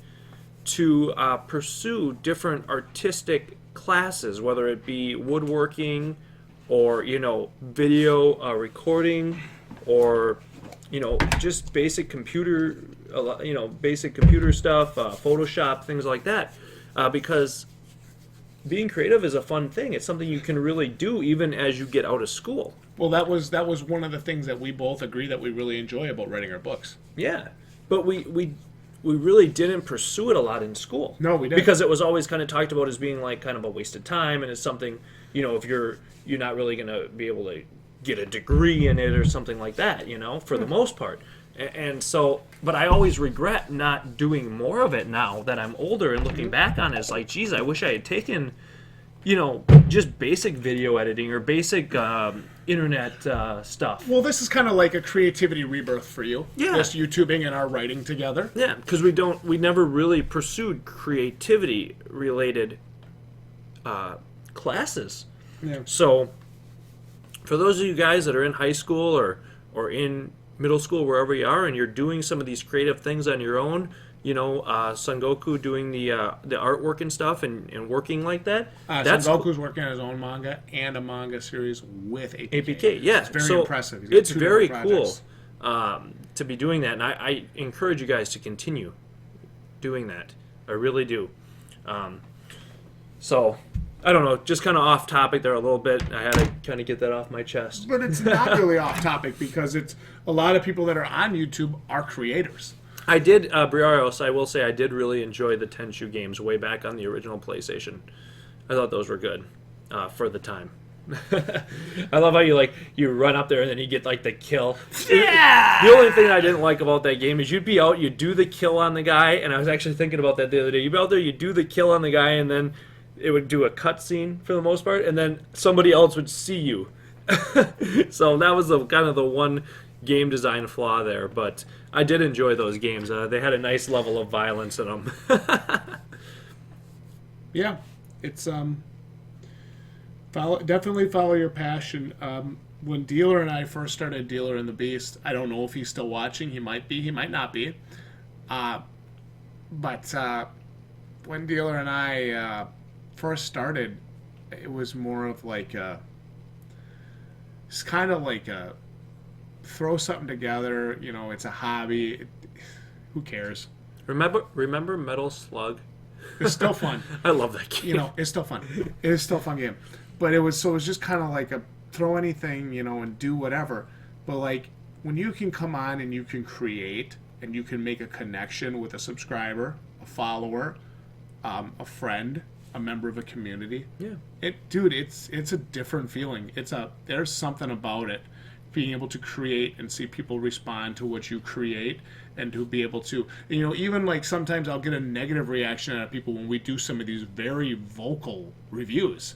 to pursue different artistic classes, whether it be woodworking or video recording or just basic computer stuff, Photoshop, things like that, because being creative is a fun thing. It's something you can really do even as you get out of school.
Well, that was one of the things that we both agree that we really enjoy about writing our books.
Yeah, but we really didn't pursue it a lot in school.
No, we didn't.
Because it was always kind of talked about as being like kind of a waste of time, and it's something, if you're not really going to be able to get a degree in it or something like that, for the most part. And so, but I always regret not doing more of it now that I'm older and looking back on it. It's like, geez, I wish I had taken, just basic video editing or basic internet stuff.
Well, this is kind of like a creativity rebirth for you.
Yeah.
Just YouTubing and our writing together.
Yeah, because we never really pursued creativity related classes.
Yeah.
So, for those of you guys that are in high school or in middle school, wherever you are, and you're doing some of these creative things on your own, Son Goku doing the artwork and stuff and working like that.
Son Goku's working on his own manga and a manga series with APK.
APK, yeah.
It's very impressive. He's got
It's
2
very
different
cool
projects.
to be doing that, and I encourage you guys to continue doing that. I really do. So, I don't know, just kind of off topic there a little bit. I had to kind of get that off my chest.
But it's not really off topic because it's a lot of people that are on YouTube are creators.
I did, Briarios, I will say I did really enjoy the Tenchu games way back on the original PlayStation. I thought those were good for the time. I love how you run up there and then you get the kill.
Yeah!
The only thing I didn't like about that game is you'd be out, you'd do the kill on the guy, and I was actually thinking about that the other day. You'd be out there, you'd do the kill on the guy, and then it would do a cutscene for the most part, and then somebody else would see you. So that was kind of the one game design flaw there, but I did enjoy those games. They had a nice level of violence in them.
Yeah, it's definitely follow your passion. When Dealer and I first started Dealer and the Beast, I don't know if he's still watching. He might be. He might not be. But when Dealer and I first started, it was more of it's kind of like a throw something together. It's a hobby. Who cares?
Remember Metal Slug?
It's still fun.
I love that game.
It's still fun. It is still a fun game. But it was just kind of like a throw anything, and do whatever. But when you can come on and you can create and you can make a connection with a subscriber, a follower, a friend, a member of a community.
Yeah.
It's a different feeling. There's something about it, being able to create and see people respond to what you create, and to be able to, even sometimes I'll get a negative reaction out of people when we do some of these very vocal reviews.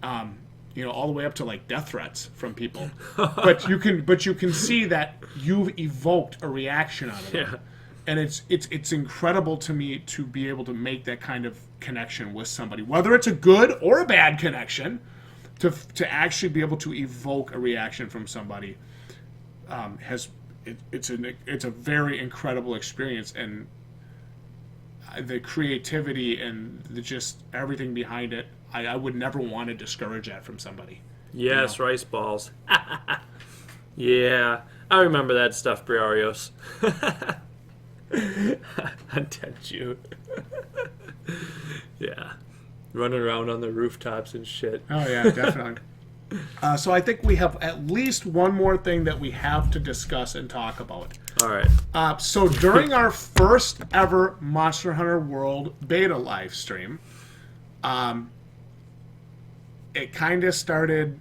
All the way up to death threats from people. but you can see that you've evoked a reaction out of them.
Yeah.
And it's incredible to me to be able to make that kind of connection with somebody, whether it's a good or a bad connection, to actually be able to evoke a reaction from somebody. It's a very incredible experience, and the creativity and just everything behind it, I would never want to discourage that from somebody.
Yes, rice balls. Yeah, I remember that stuff, Briarios. Tenchu. Yeah, running around on the rooftops and shit.
Oh yeah, definitely. So I think we have at least one more thing that we have to discuss and talk about.
All right.
So during our first ever Monster Hunter World beta live stream, it kind of started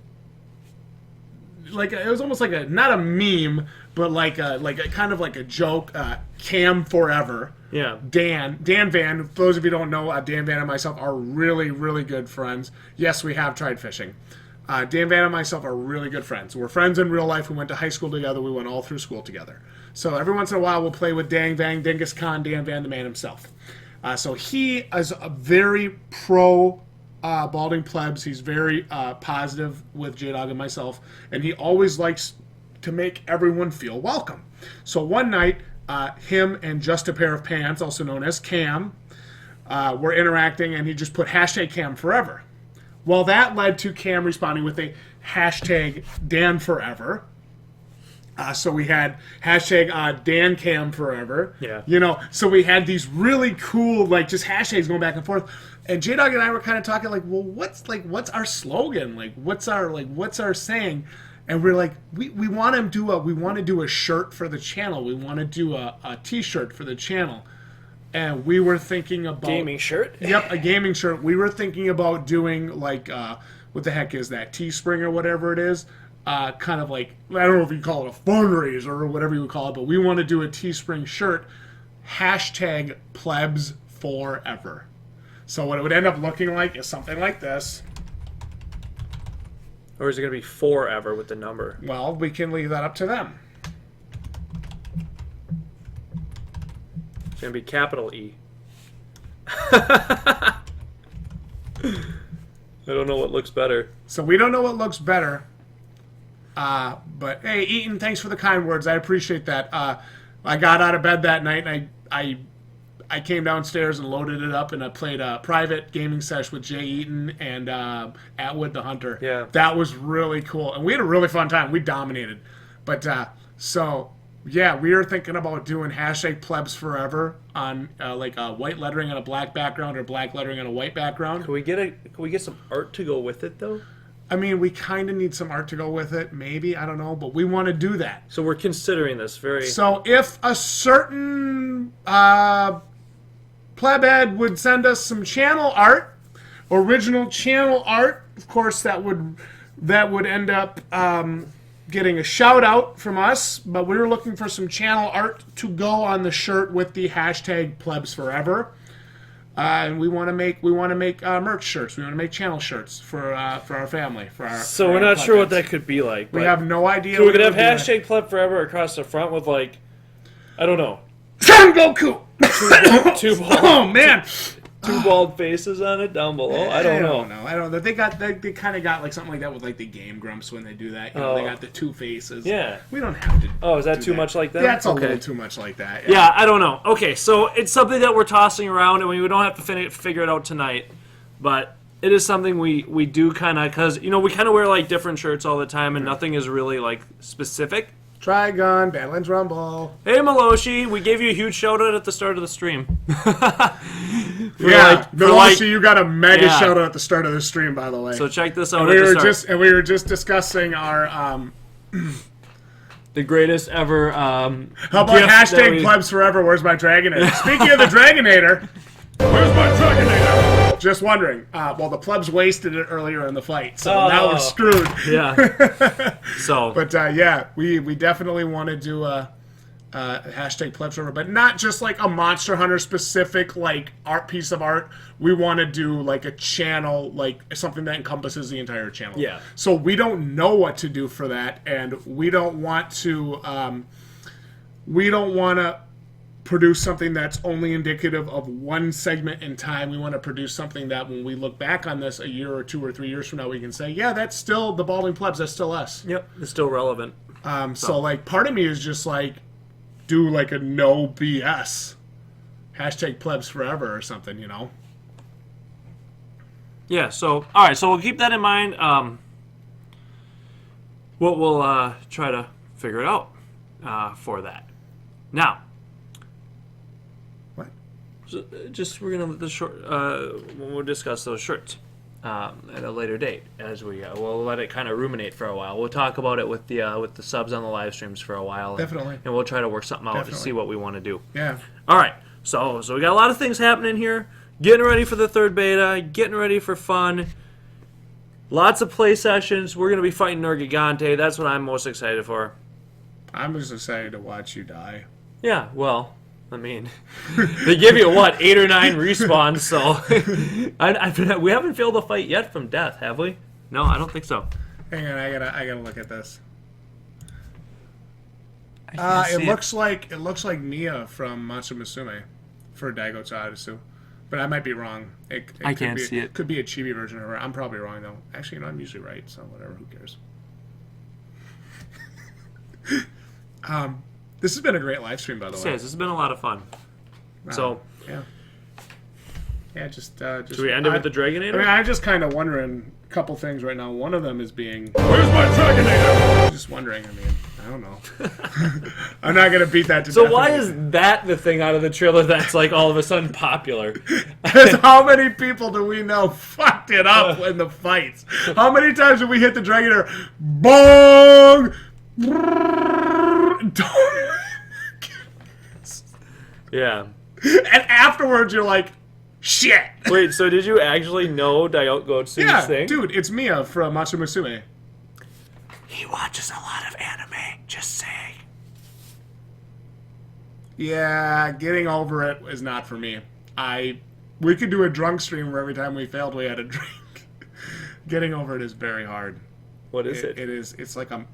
it was almost not a meme, but a kind of a joke. Cam Forever.
Yeah.
Dan Van. For those of you who don't know, Dan Van and myself are really, really good friends. Yes, we have tried fishing. Dan Van and myself are really good friends. We're friends in real life. We went to high school together. We went all through school together. So every once in a while, we'll play with Dang Vang, Dingus Khan, Dan Van, the man himself. So he is a very pro Balding Plebs. He's very positive with Jdog and myself. And he always likes to make everyone feel welcome. So one night, him and Just a Pair of Pants, also known as Cam, were interacting, and he just put hashtag Cam Forever. Well, that led to Cam responding with a hashtag Dan Forever. So we had hashtag Dan Cam Forever.
Yeah.
So we had these really cool, just hashtags going back and forth. And Jdog and I were kind of talking like, well, what's our slogan? Like, what's our saying? And we're like, we want to do a shirt for the channel. We want to do a T-shirt for the channel. And we were thinking about
Gaming shirt.
Yep, a gaming shirt. We were thinking about doing like what the heck is that, Teespring or whatever it is? Kind of like, I don't know if you call it a fundraiser or whatever you would call it, but we want to do a Teespring shirt. #plebs4ever. So what it would end up looking like is something like this.
Or is it going to be forever with the number?
Well, we can leave that up to them.
It's going to be capital E. I don't know what looks better.
So we don't know what looks better. But hey, Eaton, thanks for the kind words. I appreciate that. I got out of bed that night and I came downstairs and loaded it up, and I played a private gaming sesh with Jay Eaton and Atwood the Hunter.
Yeah.
That was really cool. And we had a really fun time. We dominated. But so, yeah, we are thinking about doing #plebs4ever on like a white lettering on a black background or black lettering on a white background.
Can we get some art to go with it, though?
I mean, we kind of need some art to go with it, maybe. I don't know. But we want to do that.
So we're considering this very...
So if a certain plebhead would send us some channel art, original channel art, of course that would end up getting a shout out from us. But we were looking for some channel art to go on the shirt with the #plebs4ever. And we want to make merch shirts. We want to make channel shirts for our family.
So we're not sure what that could be like.
We have no idea.
So we could have #plebforever across the front with like, I don't know,
Son Goku.
two bald,
Oh man.
two bald faces on it down below. I don't know.
I don't know. They kind of got like something like that with like the Game Grumps when they do that. You know, they got the two faces.
Yeah.
We don't have to.
Oh, is that
do
too much like that?
That's a
Okay.
little too much like that.
Yeah, I don't know. Okay, so it's something that we're tossing around, and we don't have to figure it out tonight. But it is something we do kind of, because, you know, we kind of wear, like, different shirts all the time, and nothing is really, like, specific.
Trigon, Badlands Rumble.
Hey, Maloshi, we gave you a huge shout-out at the start of the stream.
Miloshi, you got a mega shout out at the start of the stream, by the way.
So check this out.
We were just discussing our
the greatest ever.
How about #plebs4ever? Where's my Dragonator? Speaking of the Dragonator,
Where's my Dragonator?
just wondering. Well, the plebs wasted it earlier in the fight, so now we're screwed.
Yeah. So.
But yeah, we definitely want to do a #plebs4ever, but not just like a Monster Hunter specific like art piece of art. We want to do like a channel, like something that encompasses the entire channel.
Yeah.
So we don't know what to do for that, and we don't want to produce something that's only indicative of one segment in time. We want to produce something that when we look back on this a year or 2 or 3 years from now, we can say, yeah, that's still the Balding Plebs. That's still us.
Yep, it's still relevant.
So like part of me is just like, do like a no BS #plebs4ever or something, you know?
Yeah, so, all right, so we'll keep that in mind. We'll try to figure it out for that. Now,
What?
so we're going to we'll discuss those shirts at a later date as we'll let it kind of ruminate for a while. We'll talk about it with the subs on the live streams for a while.
Definitely.
And we'll try to work something out to
Definitely.
see what we want to do.
Yeah.
All right, so we got a lot of things happening here. Getting ready for the third beta, getting ready for fun. Lots of play sessions. We're going to be fighting Nergigante. That's what I'm most excited for.
I'm just excited to watch you die.
Yeah, well, I mean, they give you, what, 8 or 9 respawns, so... we haven't failed a fight yet from death, have we? No, I don't think so.
Hang on, I gotta look at this.
It
looks like Mia from Monster Musume for Daigo's Odyssey. But I might be wrong.
I can't see it.
Could be a chibi version of her. I'm probably wrong, though. Actually, I'm usually right, so whatever. Who cares? This has been a great live stream, by the way.
This has been a lot of fun. So,
yeah, just
should we end it with the Dragonator?
I mean, I'm just kind of wondering a couple things right now. One of them is being
Where's my Dragonator?
just wondering. I mean, I don't know. I'm not gonna beat that to
So
death.
why is that the thing out of the trailer that's like all of a sudden popular?
Because how many people do we know fucked it up in the fights? How many times did we hit the dragon air? Bong!
Yeah.
And afterwards, you're like, shit.
Wait, so did you actually know Daiokotsu's
Yeah,
thing?
dude, it's Mia from Matsu Musume.
He watches a lot of anime, just saying.
Yeah, getting over it is not for me. We could do a drunk stream where every time we failed, we had a drink. Getting over it is very hard.
What is it?
It's like a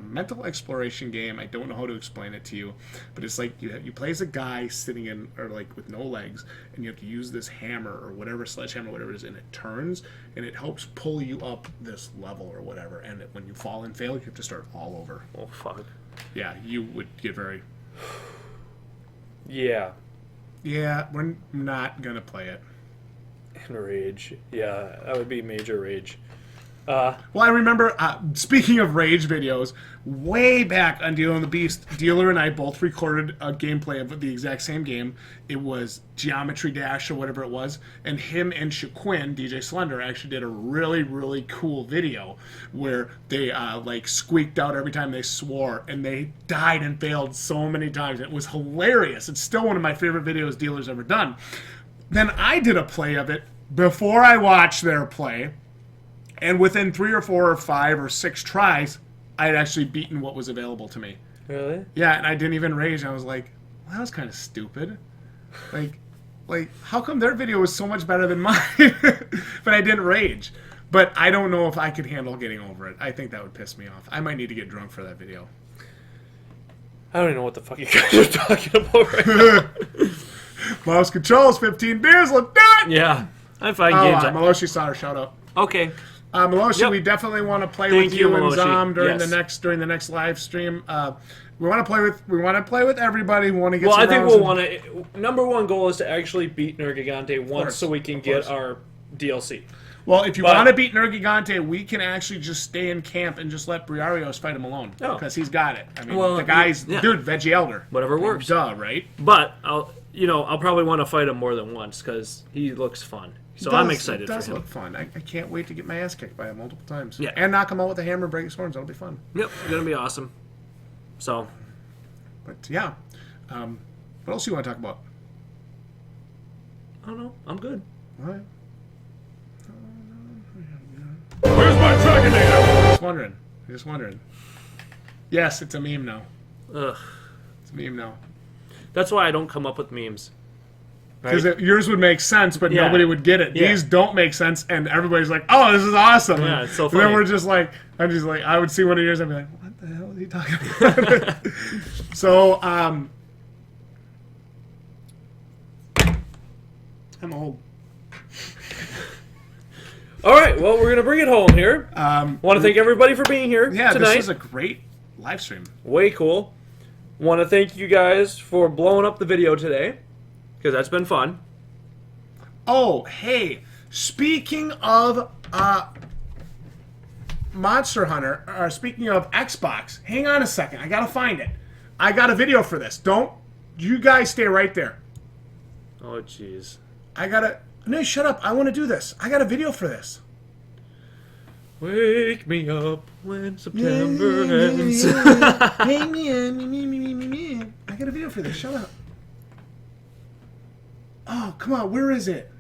mental exploration game. I don't know how to explain it to you, but it's like you play as a guy sitting in, or like with no legs, and you have to use this hammer or whatever, sledgehammer, whatever it is, and it turns and it helps pull you up this level or whatever. And when you fall and fail, you have to start all over.
Oh, fuck.
Yeah, you would get very.
Yeah.
Yeah, we're not gonna play it.
And rage. Yeah, that would be major rage.
Well, I remember, speaking of rage videos, way back on Dealer and the Beast, Dealer and I both recorded a gameplay of the exact same game. It was Geometry Dash or whatever it was, and him and Shaquin, DJ Slender, actually did a really, really cool video where they, like, squeaked out every time they swore, and they died and failed so many times. It was hilarious. It's still one of my favorite videos Dealer's ever done. Then I did a play of it before I watched their play. And within 3 or 4 or 5 or 6 tries, I had actually beaten what was available to me.
Really?
Yeah, and I didn't even rage. I was like, well, that was kind of stupid. Like, how come their video was so much better than mine? But I didn't rage. But I don't know if I could handle getting over it. I think that would piss me off. I might need to get drunk for that video.
I don't even know what the fuck you guys are talking about right now.
Mouse controls, 15 beers, let's do it!
Yeah. I find
Oh,
games.
Maloshi saw her shout out.
Okay.
Maloshi,
Yep.
we definitely want to play
Thank
with
you,
you and
Maloshi.
Zom during
Yes.
the next live stream. We want to play with everybody. We want to get.
Well,
some
I think
rounds
we'll
in.
want to. Number one goal is to actually beat Nergigante once,
course,
so we can
of
get
course.
our DLC.
Well, if you
but-
want to beat Nergigante, we can actually just stay in camp and just let Briarios fight him alone
Oh.
because he's got it. I mean,
Well,
the guy's
yeah.
dude, Veggie Elder,
Whatever works.
Duh, right?
But I'll probably want to fight him more than once because he looks fun. So I'm excited
It
for
does
him.
look fun. I can't wait to get my ass kicked by him multiple times.
Yeah.
And knock him out with a hammer and break his horns. That'll be fun.
Yep, gonna be awesome. So
But yeah, what else do you want to talk about?
I don't know. I'm good.
All right.
Where's my Dragonator?
Just wondering. Yes, it's a meme now.
Ugh.
It's a meme now.
That's why I don't come up with memes.
Because yours would make sense, but
Yeah.
nobody would get it.
Yeah.
These don't make sense, and everybody's like, "Oh, this is awesome!"
Yeah, it's so
And
funny.
then we're just like, I would see one of yours, and be like, "What the hell is he talking about?" So, I'm old.
All right. Well, we're gonna bring it home here. Want to thank everybody for being here
Yeah,
tonight.
this was a great live stream.
Way cool. Want to thank you guys for blowing up the video today because that's been fun.
Oh, hey, speaking of Monster Hunter, speaking of Xbox, hang on a second. I gotta find it. I got a video for this. Don't you guys stay right there.
Oh, jeez.
No, shut up. I want to do this. I got a video for this.
Wake me up when September ends.
I got a video for this. Shut up. Oh, come on. Where is it?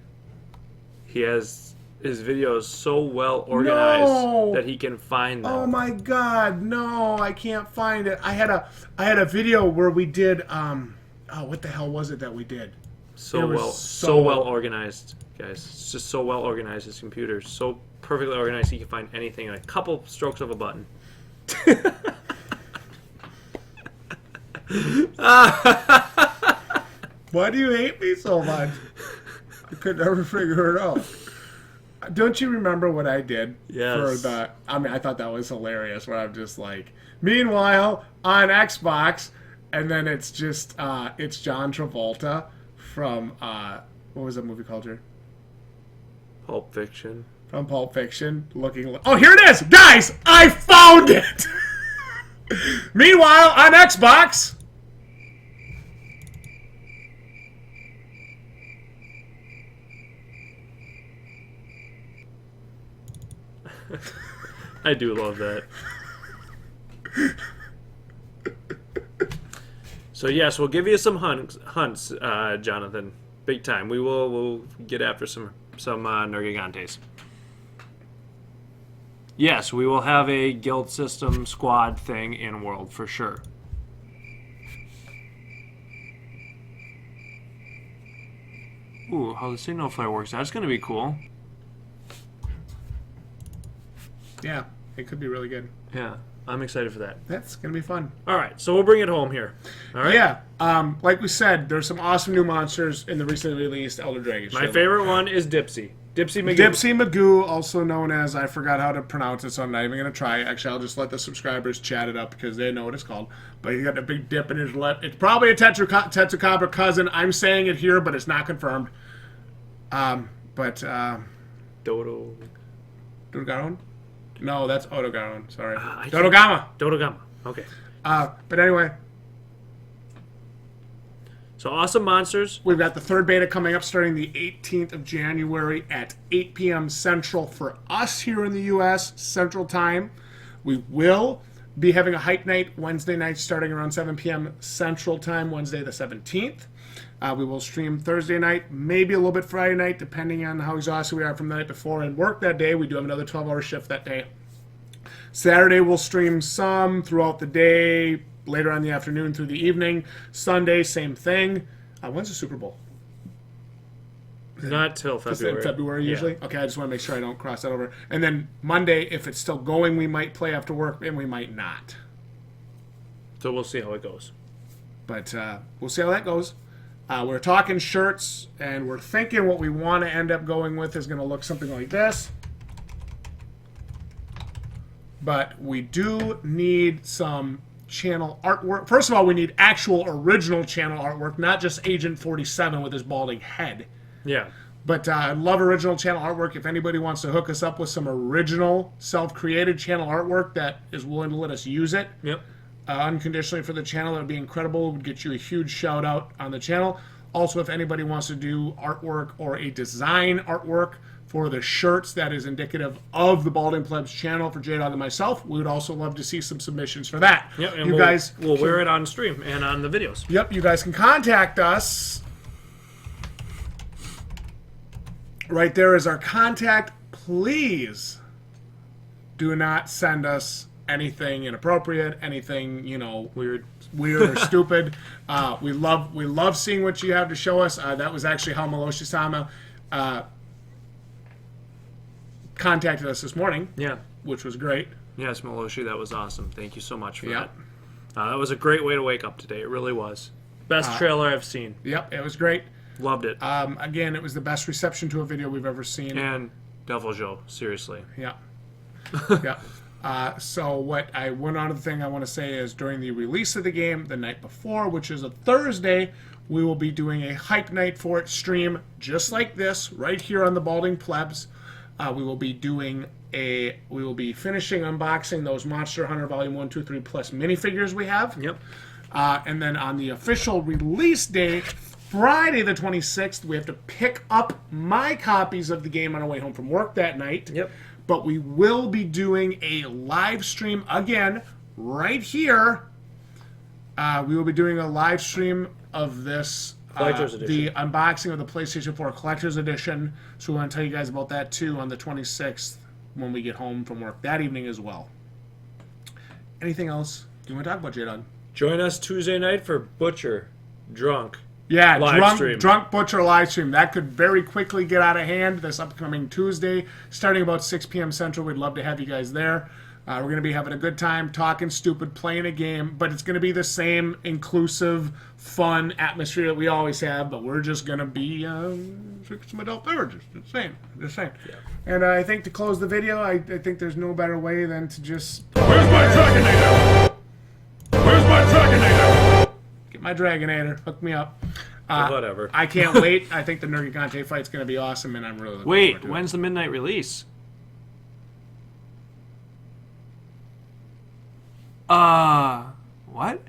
He has his videos so well organized
No.
that he can find them.
Oh my God. No, I can't find it. I had a video where we did, what the hell was it that we did?
so
it was
well,
so-
so well organized, guys. It's just so well organized. His computer so perfectly organized. He can find anything in a couple strokes of a button.
Why do you hate me so much? I could never figure it out. Don't you remember what I did
Yes.
I thought that was hilarious where I'm just like, meanwhile, on Xbox, and then it's just, it's John Travolta from, what was that movie called here?
Pulp Fiction.
From Pulp Fiction, looking like, oh, here it is! Guys, I found it! Meanwhile, on Xbox,
I do love that. So yes, we'll give you some hunts, Jonathan. Big time. We'll get after some Nergigantes. Yes, we will have a guild system squad thing in World for sure. Ooh, how the signal flare works. That's going to be cool.
yeah, it could be really good.
Yeah, I'm excited for that.
That's gonna be fun.
All right, so we'll bring it home here. All right.
Yeah, like we said, there's some awesome new monsters in the recently released Elder Dragon.
My favorite one is Dipsy. Dipsy McGee.
Dipsy Magoo, also known as, I forgot how to pronounce it, so I'm not even going to try. Actually, I'll just let the subscribers chat it up because they know what it's called. But he got a big dip in his lip. It's probably a Tetracobra cousin. I'm saying it here, but it's not confirmed.
Dodo.
Dodogaron? No, that's Odogaron. Sorry. Dodogama.
Dodogama. Okay.
But anyway,
so awesome monsters.
we've got the third beta coming up starting the 18th of January at 8 p.m. Central for us here in the U.S. Central Time. We will be having a hype night Wednesday night starting around 7 p.m. Central Time, Wednesday the 17th. We will stream Thursday night, maybe a little bit Friday night, depending on how exhausted we are from the night before and work that day. We do have another 12-hour shift that day. Saturday we'll stream some throughout the day, later on in the afternoon through the evening. Sunday, same thing. When's the Super Bowl?
Not till
Is it
February.
in February usually?
Yeah.
Okay, I just want to make sure I don't cross that over. And then Monday, if it's still going, we might play after work, and we might not.
So we'll see how it goes.
But we'll see how that goes. We're talking shirts, and we're thinking what we want to end up going with is going to look something like this. But we do need some channel artwork. First of all, we need actual original channel artwork, not just Agent 47 with his balding head.
Yeah.
But I love original channel artwork. If anybody wants to hook us up with some original self-created channel artwork that is willing to let us use it,
Yep.
unconditionally for the channel, that would be incredible. It would get you a huge shout out on the channel. Also, if anybody wants to do artwork or a design artwork for the shirts that is indicative of the Balding Plebs channel for Jdog and myself, we would also love to see some submissions for that.
Yep. And
You guys
we'll wear it on stream and on the videos.
Yep, you guys can contact us. Right there is our contact. Please do not send us anything inappropriate, anything,
Weird.
or stupid. We love seeing what you have to show us. That was actually how Maloshi-sama contacted us this morning,
Yeah.
which was great.
Yes, Maloshi, that was awesome. Thank you so much for
Yep.
that. That was a great way to wake up today. It really was. Best trailer I've seen.
Yep, it was great.
Loved it.
Again, it was the best reception to a video we've ever seen.
And Devil Joe, seriously.
Yeah. Yeah. So one other thing I want to say is during the release of the game the night before, which is a Thursday, we will be doing a hype night for it stream just like this right here on the Balding Plebs. We will be finishing unboxing those Monster Hunter Volume 1, 2, 3 Plus minifigures we have.
Yep.
And then on the official release date, Friday the 26th, we have to pick up my copies of the game on our way home from work that night.
Yep.
But we will be doing a live stream again right here. We will be doing a live stream of this,
Collector's Edition.
the unboxing of the PlayStation 4 Collector's Edition. So we want to tell you guys about that too on the 26th when we get home from work that evening as well. Anything else you want to talk about, Jdog?
Join us Tuesday night for Butcher Drunk.
Yeah,
Live stream.
drunk Butcher live stream. That could very quickly get out of hand this upcoming Tuesday, starting about 6 p.m. Central. We'd love to have you guys there. We're going to be having a good time, talking stupid, playing a game, but it's going to be the same inclusive, fun atmosphere that we always have, but we're just going to be drinking some adult beverages. Just saying. Yeah. And I think to close the video, I think there's no better way than to just...
Where's my Dragonator? Where's my Dragonator?
Get my Dragonator. Hook me up.
Whatever.
I can't wait. I think the Nergigante fight's going to be awesome, and I'm really looking
Wait,
forward to it.
when's the midnight release? What?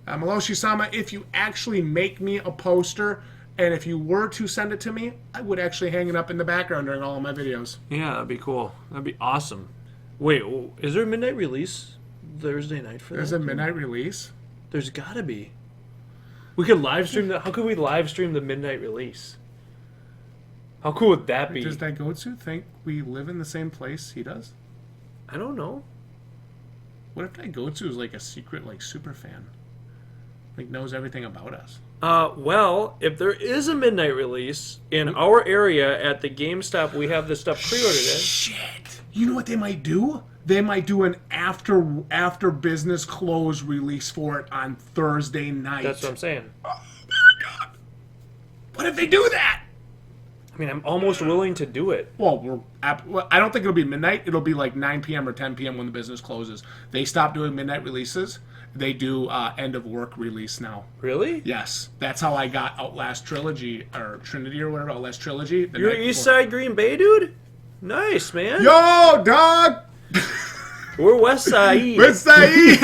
Maloshi-sama, if you actually make me a poster, and if you were to send it to me, I would actually hang it up in the background during all of my videos.
Yeah, that'd be cool. That'd be awesome. Wait, is there a midnight release Thursday night for that?
There's a midnight release?
There's gotta be. We could live stream that. How could we live stream the midnight release? How cool would that be?
Does Daigotsu think we live in the same place he does?
I don't know.
What if Daigotsu is like a secret, like, super fan? Like, knows everything about us?
Well, if there is a midnight release in our area at the GameStop, we have this stuff pre-ordered in.
Shit! You know what they might do? They might do an after business close release for it on Thursday night.
That's what I'm saying.
Oh my god! What if they do that?
I mean, I'm almost willing to do it.
Well, I don't think it'll be midnight. It'll be like 9 p.m. or 10 p.m. when the business closes. They stop doing midnight releases. They do end of work release now.
Really?
Yes, that's how I got Outlast Trilogy or Trinity or whatever. Outlast Trilogy.
You're East Side Green Bay, dude. Nice, man.
Yo, dog.
We're West Side.
West Side.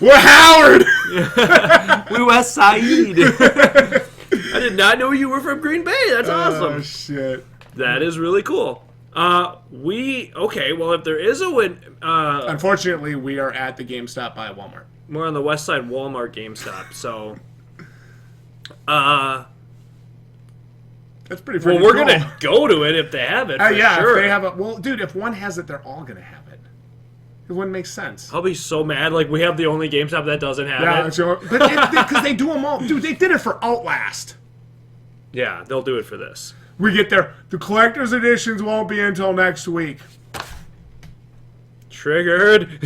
We're Howard.
We West Side. I did not know you were from Green Bay. That's awesome.
Oh shit.
That is really cool. Okay. Well, if there is a win,
Unfortunately, we are at the GameStop by Walmart.
we're on the West Side Walmart GameStop. So,
That's pretty.
well,
freaking
we're
cool.
gonna go to it if they have it. For
Yeah,
sure.
if they have it. Well, dude, if one has it, they're all gonna have it. It wouldn't make sense.
I'll be so mad. Like we have the only GameStop that doesn't have
Yeah,
it.
so, but because they do them all, dude. They did it for Outlast.
Yeah, they'll do it for this.
We get there. The collector's editions won't be until next week.
Triggered.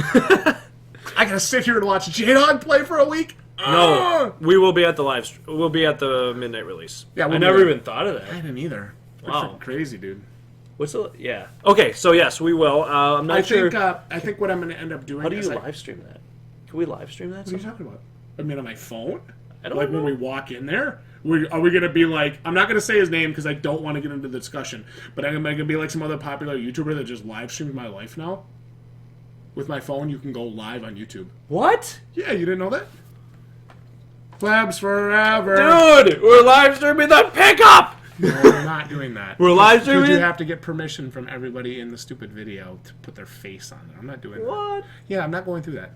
I gotta sit here and watch Jdog play for a week.
No, we will be at the live. We'll be at the midnight release.
Yeah,
I
we'll be
never
there.
even thought of
I
that.
didn't either.
Wow.
Freaking crazy, dude.
What's the? Yeah. Okay, so yes, we will. I'm not sure.
I think what I'm gonna end up doing.
How do
is
you
I-
live stream that? Can we live stream that?
What are you
somehow?
talking about? I mean, on my phone.
I don't
Like
know.
when we walk in there, are we gonna be like? I'm not gonna say his name because I don't want to get into the discussion. But I'm gonna be like some other popular YouTuber that just live streams my life now. With my phone, you can go live on YouTube.
What?
Yeah, you didn't know that? Plebs forever.
Dude, we're live streaming the pickup.
No, we're not doing that.
We're live
Dude, you
streaming.
have to get permission from everybody in the stupid video to put their face on it. I'm not doing that.
What?
Yeah, I'm not going through that.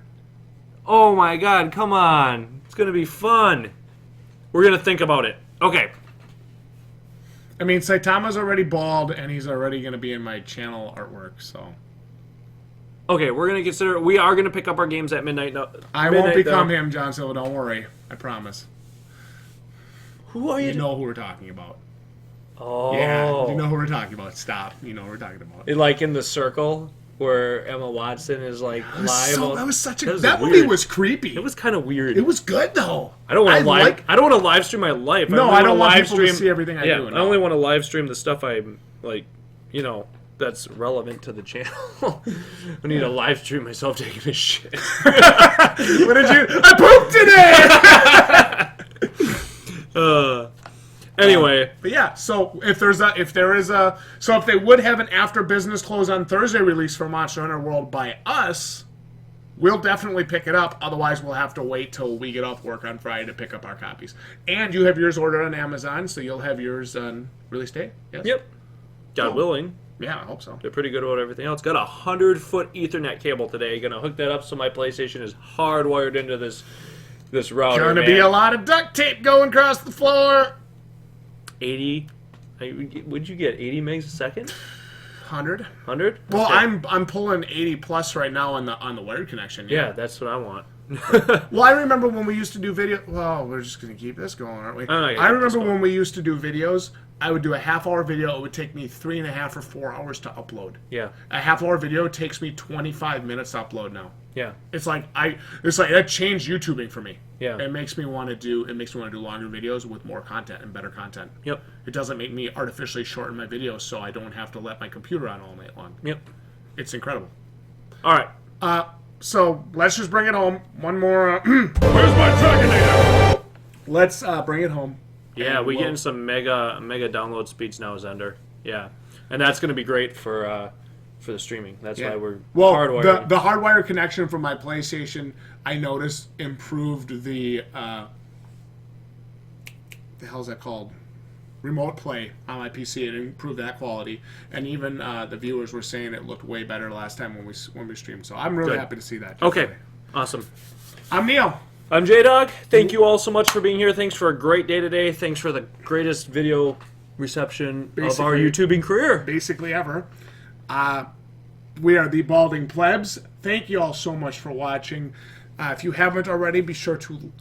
Oh my God! Come on, it's gonna be fun. We're gonna think about it. Okay.
I mean, Saitama's already bald, and he's already going to be in my channel artwork, so...
Okay, we're gonna consider. We are gonna pick up our games at midnight. No,
I won't
midnight,
become
though.
him, John Silva, don't worry. I promise.
Who are you?
You know who we're talking about.
Oh.
Yeah, you know who we're talking about. Stop. You know who we're talking about.
Like in the circle where Emma Watson is like live.
That was such a...
That was
That
weird.
movie was creepy.
It was kind of weird.
It was good, though.
I don't want to live.
like...
I don't want to live stream my life.
No,
only
I don't
wanna
want people to see everything I do.
I
No.
only want to live stream the stuff I like. You know, that's relevant to the channel. I need to live stream myself taking a shit.
What did you... I pooped today!
Anyway,
But yeah, so if they would have an after business close on Thursday release for Monster Hunter World by us, we'll definitely pick it up. Otherwise, we'll have to wait till we get off work on Friday to pick up our copies. And you have yours ordered on Amazon, so you'll have yours on release day. Yes?
yep. God willing.
Yeah, I hope so.
They're pretty good about everything else. Got a 100-foot Ethernet cable today. Gonna hook that up so my PlayStation is hardwired into this router.
Gonna
man.
be a lot of duct tape going across the floor.
80. Would you get 80 megs a second?
100.
100?
Well,
Okay.
I'm pulling 80 plus right now on the wired connection.
Yeah, that's what I want.
Well, I remember when we used to do video. Well, we're just gonna keep this going, aren't we?
Oh, yeah,
I remember when we used to do videos. I would do a half-hour video. It would take me 3.5 or 4 hours to upload.
Yeah.
A half-hour video takes me 25 minutes to upload now.
Yeah.
It's like that changed YouTubing for me.
Yeah.
It makes me want to do longer videos with more content and better content.
Yep.
It doesn't make me artificially shorten my videos so I don't have to let my computer on all night long.
Yep.
It's incredible.
All right.
So let's just bring it home. One more.
Where's my Dragonator?
Let's bring it home.
Yeah,
And
we
we'll-
getting some mega download speeds now, Zender. Yeah, and that's going to be great for for the streaming. That's
Yeah.
why we're
Well,
hardwired.
the hardwire connection from my PlayStation, I noticed improved the hell's that called? Remote play on my PC. It improved that quality, and even the viewers were saying it looked way better last time when we streamed. So I'm really
Good.
happy to see that.
Okay,
Definitely.
awesome.
I'm Neil.
I'm Jdog. Thank you all so much for being here. Thanks for a great day today. Thanks for the greatest video reception of our YouTubing career.
Basically ever. We are the Balding Plebs. Thank you all so much for watching. If you haven't already, be sure to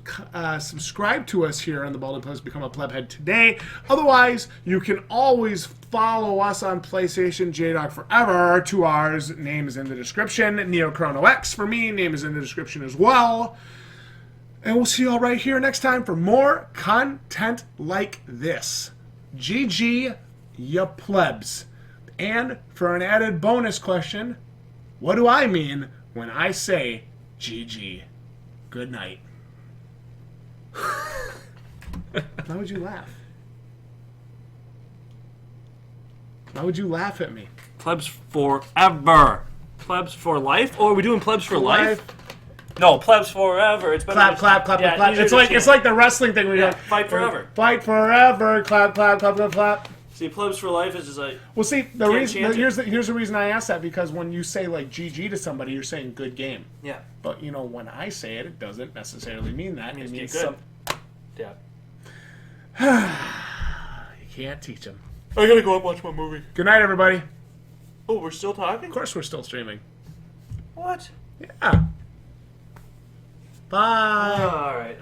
subscribe to us here on the Balding Plebs. Become a plebhead today. Otherwise, you can always follow us on PlayStation, Jdog4everr. 2 R's. Name is in the description. Neokuronox for me. Name is in the description as well. And we'll see you all right here next time for more content like this. GG, ya plebs. And for an added bonus question, what do I mean when I say GG? Good night. Why would you laugh? Why would you laugh at me?
Plebs forever. Plebs for life? Or are we doing plebs for life? No, plebs forever. It's better.
Clap,
just-
clap, clap,
yeah,
clap.
easier
It's
to
like the wrestling thing we
Yeah,
got.
fight forever.
Fight forever. Clap, clap, clap, clap, clap.
See, plebs for life is just like
Well, see,
Can't chant it.
here's the reason I asked that, because when you say like GG to somebody, you're saying good game.
yeah.
But you know, when I say it, it doesn't necessarily mean that. It means
good.
some.
Yeah.
You can't teach them.
I gotta go and watch my movie.
Good night, everybody. Of
Oh, we're still talking?
course, we're still streaming.
What?
Yeah. Bye.
All right.